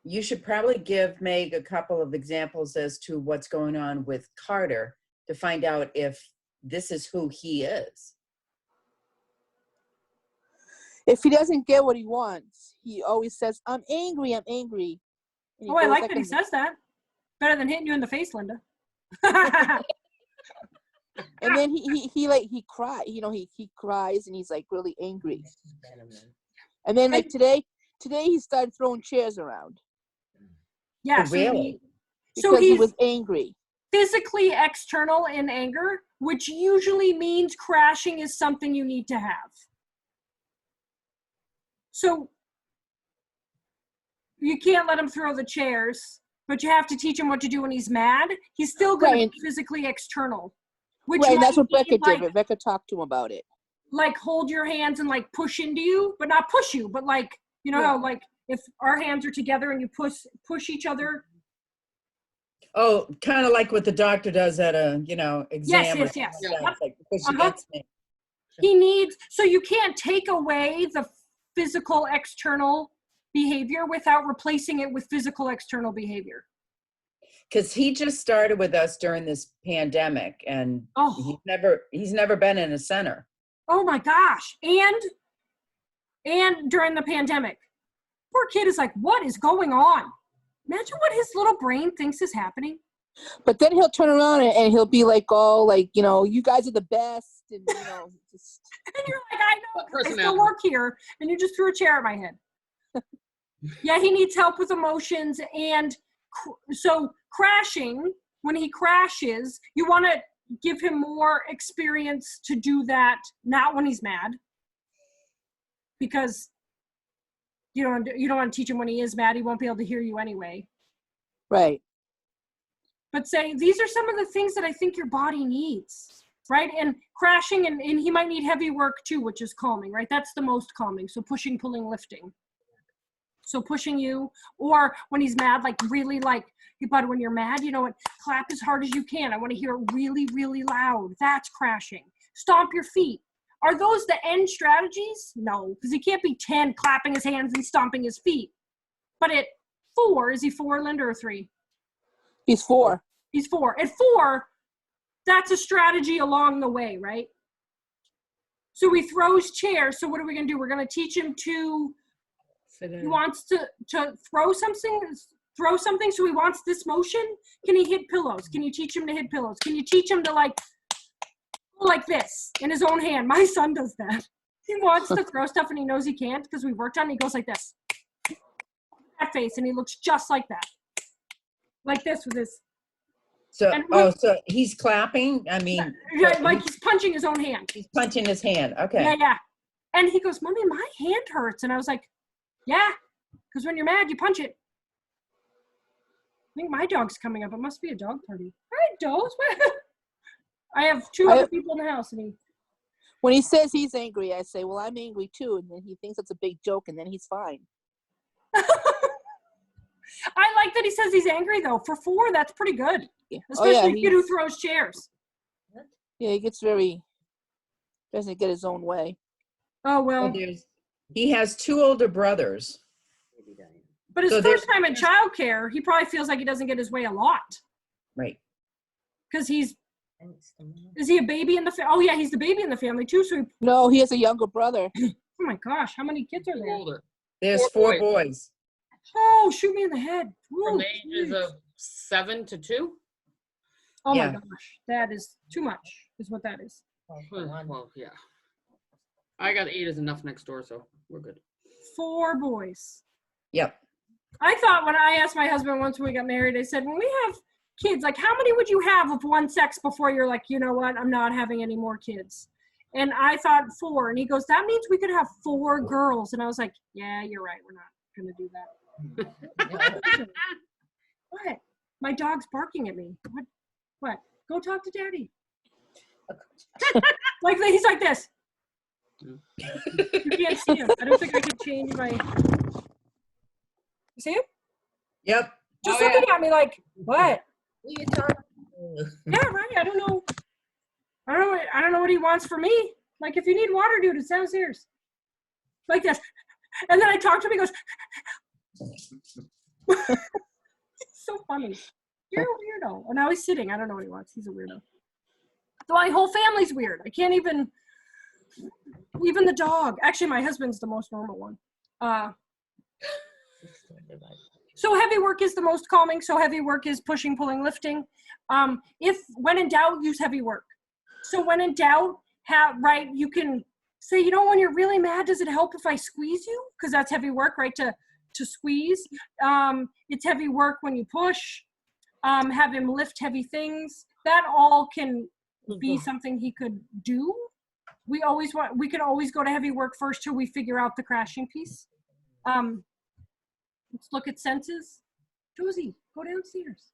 you should probably give Meg a couple of examples as to what's going on with Carter to find out if this is who he is. If he doesn't get what he wants, he always says, I'm angry, I'm angry. And he Oh, I goes like that he in- says that. Better than hitting you in the face, Linda. And then he cry, he cries and he's like really angry. And then like today he started throwing chairs around Yeah, Oh, so really? because he he's was angry. physically external in anger, which usually means crashing is something you need to have. So you can't let him throw the chairs, but you have to teach him what to do when he's mad. He's still going Right. to be physically external. Which Right, and that's what might Becca mean, did. But Becca talked to him about it. like hold your hands and like push into you, but not push you, but like, you know how like if our hands are together and you push each other. Oh, kind of like what the doctor does at a, exam. Yes, or yes. something. Yep. It's like push Uh-huh. against me. He needs, so you can't take away the physical external behavior without replacing it with physical external behavior. Because he just started with us during this pandemic, and Oh, he's never been in a center. oh my gosh. And during the pandemic, poor kid is like, what is going on? Imagine what his little brain thinks is happening. But then he'll turn around and he'll be like, all like, you guys are the best. And, just, And you're like, I know, What 'cause I still personality? work here. And you just threw a chair at my head. Yeah, he needs help with emotions. And so crashing, when he crashes, you want to give him more experience to do that, not when he's mad. Because you don't want to teach him when he is mad. He won't be able to hear you anyway. right. But say, these are some of the things that I think your body needs, right? And crashing, and he might need heavy work too, which is calming, right? That's the most calming. So pushing, pulling, lifting. So pushing you, or when he's mad, like really like, but when you're mad, you know what? Clap as hard as you can. I want to hear it really, really loud. That's crashing. Stomp your feet. Are those the end strategies? No, because he can't be 10 clapping his hands and stomping his feet. But at 4, is he 4, Linda, or 3? He's 4. He's 4. At 4, that's a strategy along the way, right? So he throws chairs. So what are we going to do? We're going to teach him to, he wants to throw something. So he wants this motion. Can he hit pillows? Can you teach him to hit pillows? Can you teach him to go like this in his own hand? My son does that. He wants to throw stuff and he knows he can't because we worked on it. He goes like this. That face, and he looks just like that. Like this with his, So, And so he's clapping. I mean, yeah, like he's punching his own hand. he's punching his hand. Okay. Yeah. And he goes, Mommy, my hand hurts. And I was like, yeah, because when you're mad, you punch it. I think my dog's coming up. It must be a dog party. All right, dogs. I have 2 other people in the house. And When he says he's angry, I say, well, I'm angry too. And then he thinks it's a big joke and then he's fine. I like that he says he's angry, though. For 4, that's pretty good. Yeah. Especially a kid who throws chairs. Yeah, he gets doesn't get his own way. Oh, Well, well. he has 2 older brothers. But his so first time in childcare, he probably feels like he doesn't get his way a lot. Right. Because is he a baby in the family? Oh, yeah, he's the baby in the family, too. So, No, he has a younger brother. oh, my gosh, how many kids are there? Older. There's 4 4 boys. Oh, shoot me in the head. From Ooh, the ages jeez. of 7 to 2. Oh, Yeah. my gosh. That is too much, is what that is. Well, yeah. I got 8 is enough next door, so we're good. 4 boys. Yep. I thought when I asked my husband once when we got married, I said, when we have kids, like, how many would you have of one sex before you're like, you know what, I'm not having any more kids? And I thought 4. And he goes, that means we could have 4 girls. And I was like, yeah, you're right. We're not going to do that. What? My dog's barking at me. What? Go talk to Daddy. Like, he's like this. You can't see him. I don't think I could change my. You see him? Yep. Just Oh, yeah. looking at me like, what? Who you talking to? Yeah, right. I don't know. I don't know what he wants from me. Like, if you need water, dude, it's downstairs. Like this. And then I talk to him, he goes, it's so funny. You're a weirdo. Oh, now he's sitting. I don't know what he wants. He's a weirdo. So my whole family's weird. I can't even the dog. Actually, my husband's the most normal one. So heavy work is the most calming. So heavy work is pushing, pulling, lifting. When in doubt, use heavy work. So when in doubt, you can say, when you're really mad, does it help if I squeeze you? Because that's heavy work, right? To squeeze. It's heavy work when you push. Have him lift heavy things. That all can be something he could do. We can always go to heavy work first till we figure out the crashing piece. Let's look at senses. Josie, go downstairs.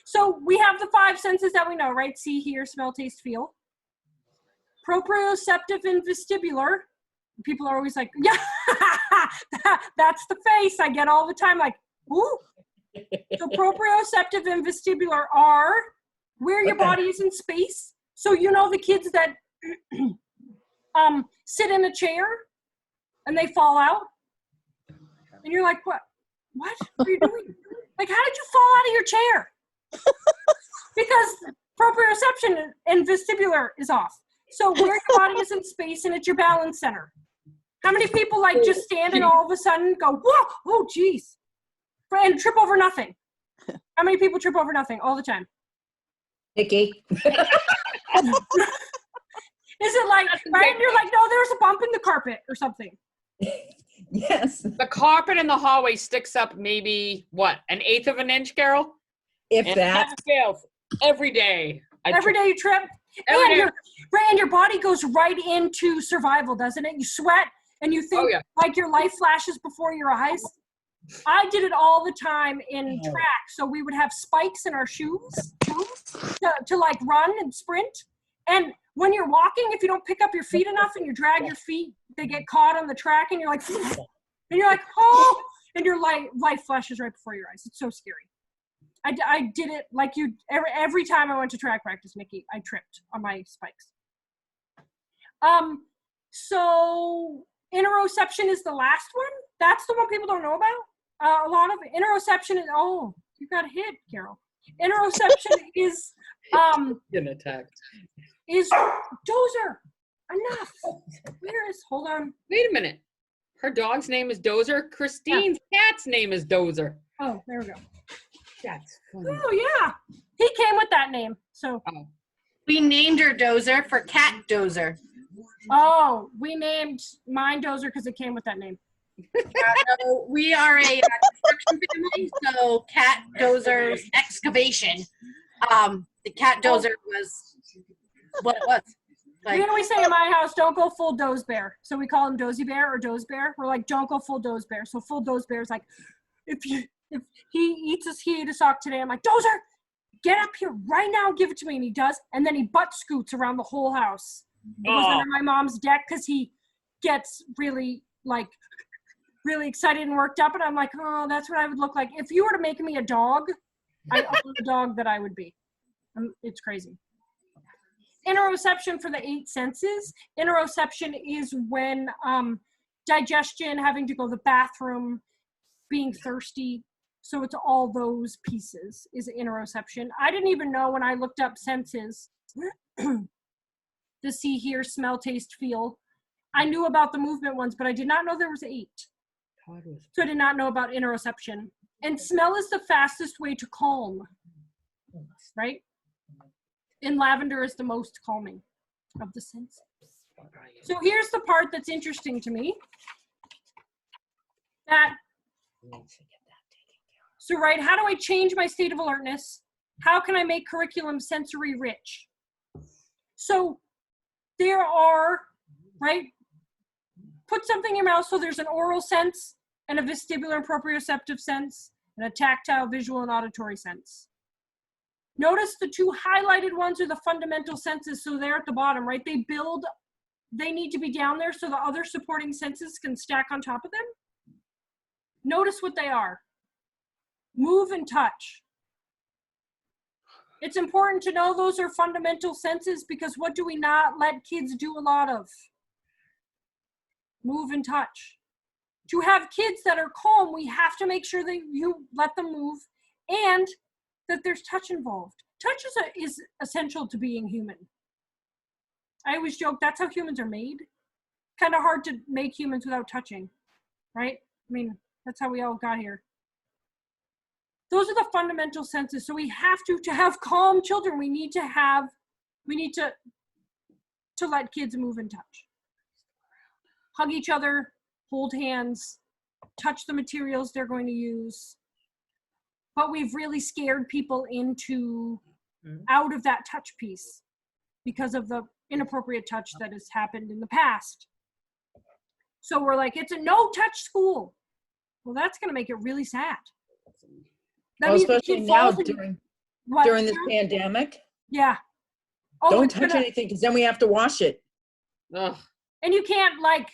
So we have the 5 senses that we know, right? See, hear, smell, taste, feel. Proprioceptive and vestibular. People are always like, yeah, that's the face I get all the time. Like, ooh. So proprioceptive and vestibular are where your body is in space. So the kids that sit in a chair and they fall out. And you're like, what are you doing? Like, how did you fall out of your chair? Because proprioception and vestibular is off. So where your body is in space and it's your balance center. How many people just stand and all of a sudden go, whoa, oh geez, and trip over nothing? How many people trip over nothing all the time? Nikki. Is it like, right? And you're like, no, there's a bump in the carpet or something. Yes. The carpet in the hallway sticks up maybe, an 1/8 of an inch, Carol? If And that. it fails every day. Every day you trip. Every day. And your body goes right into survival, doesn't it? You sweat and you think like your life flashes before your eyes. I did it all the time in track. So we would have spikes in our shoes to run and sprint. And when you're walking, if you don't pick up your feet enough and you drag your feet, they get caught on the track and you're like, oh, and your life flashes right before your eyes. It's so scary. I did it like you every time I went to track practice, Mickey, I tripped on my spikes. So interoception is the last one. That's the one people don't know about. A lot of interoception is, you got hit, Carol. Interoception is Getting attacked. is Dozer. Enough. Hold on. Wait a minute. Her dog's name is Dozer. Christine's cat's name is Dozer. Oh, there we go. That's funny. Oh yeah. He came with that name. So We named her Dozer for Cat Dozer. we named mine Dozer because it came with that name. So we are a construction family, so Cat Dozer's excavation. The Cat Dozer was what it was. We say in my house, don't go full Doze Bear. So we call him Dozy Bear or Doze Bear. We're like, don't go full Doze Bear. So full Doze Bear is like, if he ate a sock today, I'm like, Dozer, get up here right now, give it to me. And he does. And then he butt scoots around the whole house. It was under my mom's deck because he gets really excited and worked up. And I'm like, oh, that's what I would look like. If you were to make me a dog, I own the dog that I would be. It's crazy. Interoception for the 8 senses. Interoception is when digestion, having to go to the bathroom, being thirsty. So it's all those pieces is interoception. I didn't even know when I looked up senses, the see, hear, smell, taste, feel. I knew about the movement ones, but I did not know there was 8. So I did not know about interoception. And smell is the fastest way to calm, right? And lavender is the most calming of the senses. So here's the part that's interesting to me. Right, how do I change my state of alertness? How can I make curriculum sensory rich? So there are, right, put something in your mouth. So there's an oral sense and a vestibular and proprioceptive sense and a tactile, visual, and auditory sense. Notice the 2 highlighted ones are the fundamental senses. So they're at the bottom, right? They need to be down there so the other supporting senses can stack on top of them. Notice what they are. Move and touch. It's important to know those are fundamental senses, because what do we not let kids do a lot of? Move and touch. To have kids that are calm, we have to make sure that you let them move and that there's touch involved. Touch is essential to being human. I always joke, that's how humans are made. Kind of hard to make humans without touching, right? I mean, that's how we all got here. Those are the fundamental senses. So we have to have calm children, we need to let kids move and touch. Hug each other, hold hands, touch the materials they're going to use. But we've really scared people into out of that touch piece because of the inappropriate touch that has happened in the past. So we're like, it's a no touch school. Well, that's going to make it really sad. That Well, means the especially kid now falls in- during this pandemic. Yeah. Oh, Don't it's touch gonna- anything because then we have to wash it. Ugh. And you can't, like,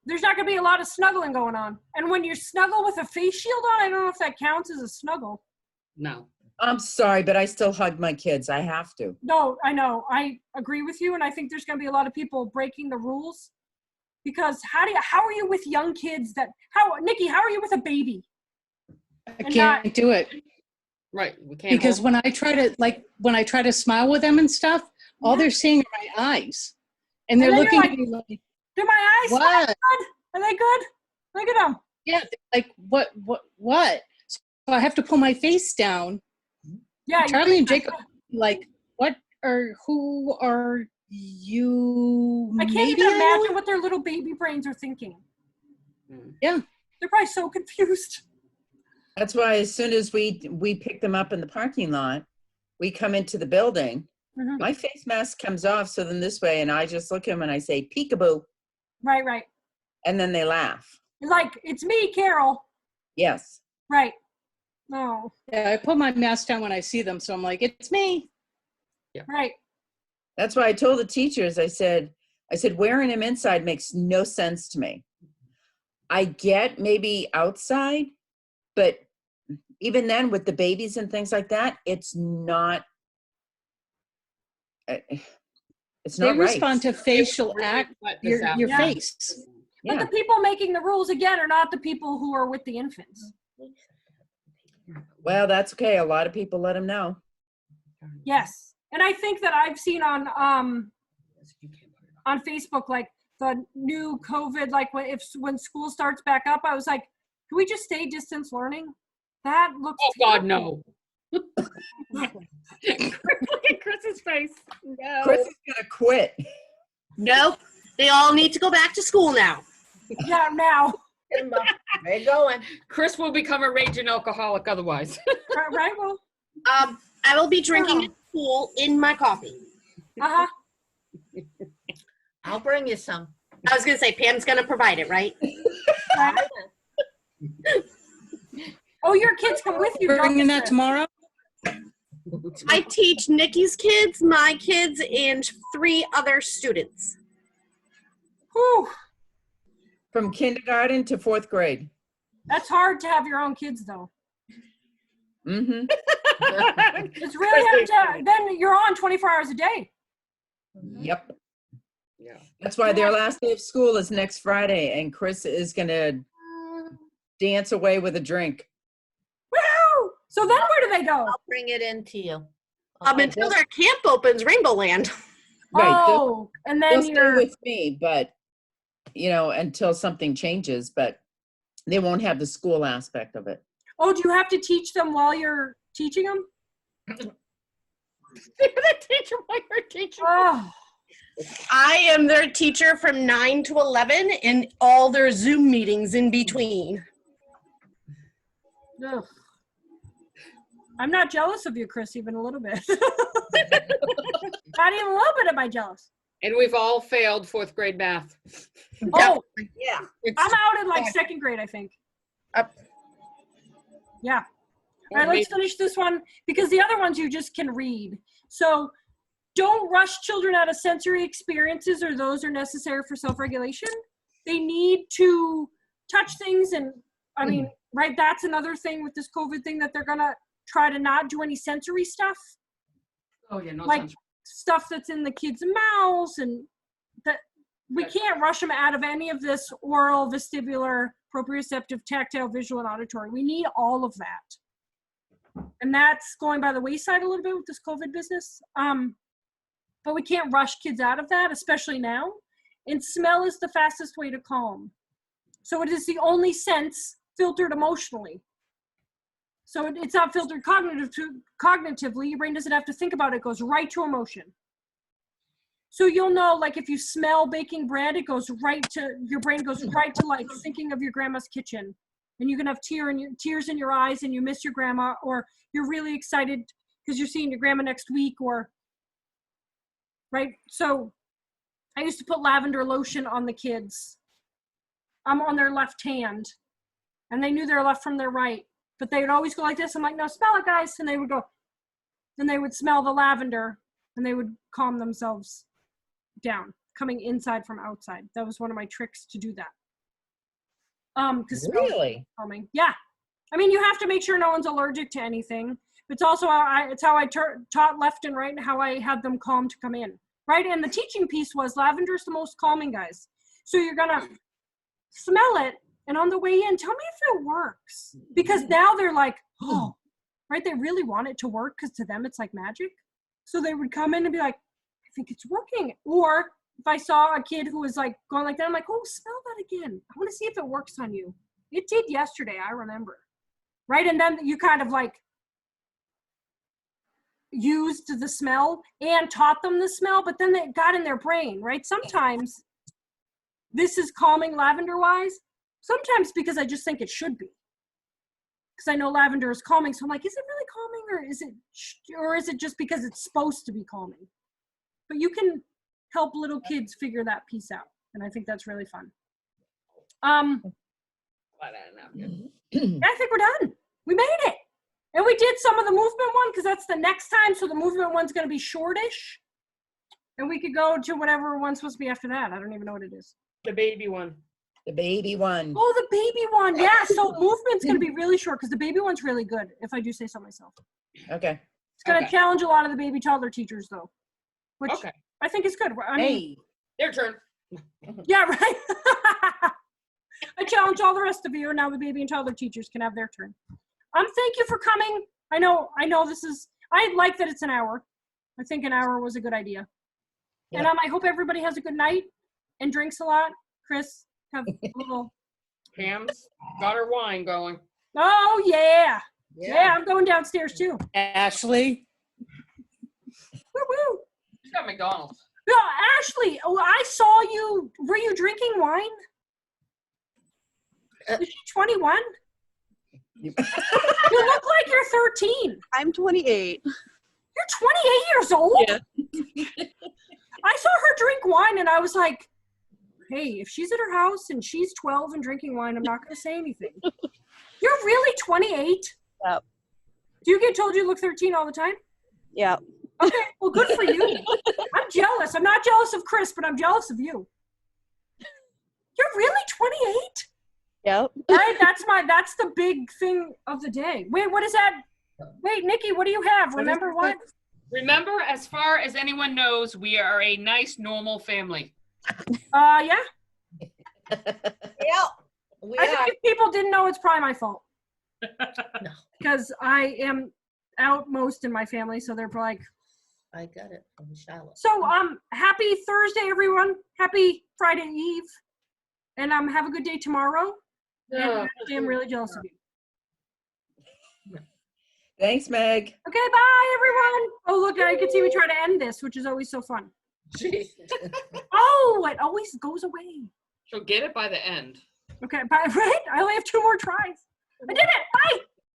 there's not going to be a lot of snuggling going on. And when you snuggle with a face shield on, I don't know if that counts as a snuggle. No. I'm sorry, but I still hug my kids. I have to. No, I know. I agree with you. And I think there's going to be a lot of people breaking the rules. Because how are you with young kids Nikki, how are you with a baby? I And can't do it Right. We can't. because hold- when I try to smile with them and stuff, all they're seeing are my eyes, and they're And then looking you're at me like, Do my eyes smell "What? good? Are they good? Look at them. Yeah, like what? So I have to pull my face down. Yeah. Charlie and Jacob, like, who are you? I can't Maybe even I know imagine what their little baby brains are thinking. Mm. Yeah. They're probably so confused. That's why as soon as we pick them up in the parking lot, we come into the building. Mhm. My face mask comes off, so then this way, and I just look at them and I say, peekaboo, Right. and then they laugh. Like, it's me, Carol. Yes. Right. No. Yeah, I put my mask down when I see them, so I'm like, it's me. Right. That's why I told the teachers, I said, wearing them inside makes no sense to me. I get maybe outside, but even then with the babies and things like that, it's not They right. respond to facial Really act, sweat this out. your Yeah. face. But Yeah. the people making the rules, again, are not the people who are with the infants. Well, that's okay. A lot of people let them know. Yes. And I think that I've seen on Facebook, like, the new COVID, like, when school starts back up, I was like, can we just stay distance learning? That looks Oh God, terrible. no. Look at Chris's face. No. Chris is gonna quit. No, they all need to go back to school now. Yeah, now. Where you going? Chris will become a raging alcoholic otherwise. Right? Well, I will be drinking at school in my coffee. uh-huh. I'll bring you some. I was gonna say Pam's gonna provide it, right? Right. Oh, your kids come with you, don't Bringing they, that Chris? tomorrow? I teach Nikki's kids, my kids, and 3 other students. Whew. From kindergarten to 4th grade. That's hard to have your own kids, though. Mm-hmm. It's really hard to, then you're on 24 hours a day. Yep. Yeah. That's why their last day of school is next Friday, and Chris is gonna dance away with a drink. Woo! So then where do they go? I'll bring it in to you. Until their camp opens, Rainbow Land. Right. Oh, and They'll then stay you're, with me, but until something changes, but they won't have the school aspect of it. oh, do you have to teach them while you're teaching them? You're the teacher while you're teaching. Oh, I am their teacher from 9 to 11 and all their Zoom meetings in between. ugh. I'm not jealous of you, Chris, even a little bit. Not even a little bit am I jealous. And we've all failed 4th grade math. Oh, Yeah. I'm out in like 2nd grade, I think. Yeah. All right, let's finish this one because the other ones you just can read. So don't rush children out of sensory experiences or those are necessary for self-regulation. They need to touch things and, I mean, right, that's another thing with this COVID thing that they're going to try to not do any sensory stuff. Oh, yeah, no like sunshine. stuff that's in the kids' mouths, and that we Gotcha. can't rush them out of any of this oral, vestibular, proprioceptive, tactile, visual, and auditory. We need all of that. And that's going by the wayside a little bit with this COVID business. But we can't rush kids out of that, especially now. And smell is the fastest way to calm. So it is the only sense filtered emotionally. So it's not filtered cognitively. Your brain doesn't have to think about it. It goes right to emotion. So you'll know, like, if you smell baking bread, it goes right to, your brain goes right to, like, thinking of your grandma's kitchen. And you can have tears in your eyes and you miss your grandma, or you're really excited because you're seeing your grandma next week, or, right? So I used to put lavender lotion on the kids. I'm on their left hand, and they knew their left from their right, but they would always go like this. I'm like, no, smell it, guys. And they would go, and they would smell the lavender, and they would calm themselves down, coming inside from outside. That was one of my tricks to do that. 'Cause smell is Really? calming. Yeah. I mean, you have to make sure no one's allergic to anything. It's also it's how I taught left and right, and how I had them calm to come in, right? And the teaching piece was lavender's the most calming, guys. So you're gonna smell it, and on the way in, tell me if it works, because now they're like, oh, right? They really want it to work, because to them it's like magic. So they would come in and be like, I think it's working. Or if I saw a kid who was like going like that, I'm like, oh, smell that again. I want to see if it works on you. It did yesterday, I remember. Right? And then you kind of like used the smell and taught them the smell, but then it got in their brain, right? Sometimes this is calming lavender wise. Sometimes because I just think it should be. Because I know lavender is calming. So I'm like, is it really calming, or is it just because it's supposed to be calming? But you can help little kids figure that piece out. And I think that's really fun. I think we're done. We made it. And we did some of the movement one, because that's the next time. So the movement one's going to be shortish. And we could go to whatever one's supposed to be after that. I don't even know what it is. The baby one. The baby one. Oh, the baby one. Yeah. So movement's going to be really short, because the baby one's really good, if I do say so myself. Okay. It's going to Okay. challenge a lot of the baby toddler teachers, though, which Okay. I think is good. I mean, Their turn. yeah, right. I challenge all the rest of you, and now the baby and toddler teachers can have their turn. Thank you for coming. I know this is, I like that it's an hour. I think an hour was a good idea. Yeah. And I hope everybody has a good night and drinks a lot. Chris, have a little. Pam's got her wine going. Oh, yeah. Yeah, I'm going downstairs too. Ashley, Woo woo. She's got McDonald's. No, Ashley, oh, I saw you. Were you drinking wine? Is she 21? You look like you're 13. I'm 28. You're 28 years old? Yeah. I saw her drink wine, and I was like, hey, if she's at her house and she's 12 and drinking wine, I'm not going to say anything. You're really 28? Yep. Do you get told you look 13 all the time? Yeah. Okay, well, good for you. I'm jealous. I'm not jealous of Chris, but I'm jealous of you. You're really 28? Yep. Right, that's the big thing of the day. Wait, what is that? Wait, Nikki, what do you have? Remember what? Remember, as far as anyone knows, we are a nice, normal family. Yeah. Yep. We I think are. if people didn't know, it's probably my fault. No. Because I am out most in my family, so they're like. I got it from Charlotte. So, happy Thursday, everyone. Happy Friday Eve. And have a good day tomorrow. And actually, I'm really jealous of you. Thanks, Meg. Okay, bye, everyone. Oh, look, I can see me try to end this, which is always so fun. Jeez. Oh, it always goes away. She'll get it by the end. Okay, bye, right? I only have 2 more tries. I did it. Bye.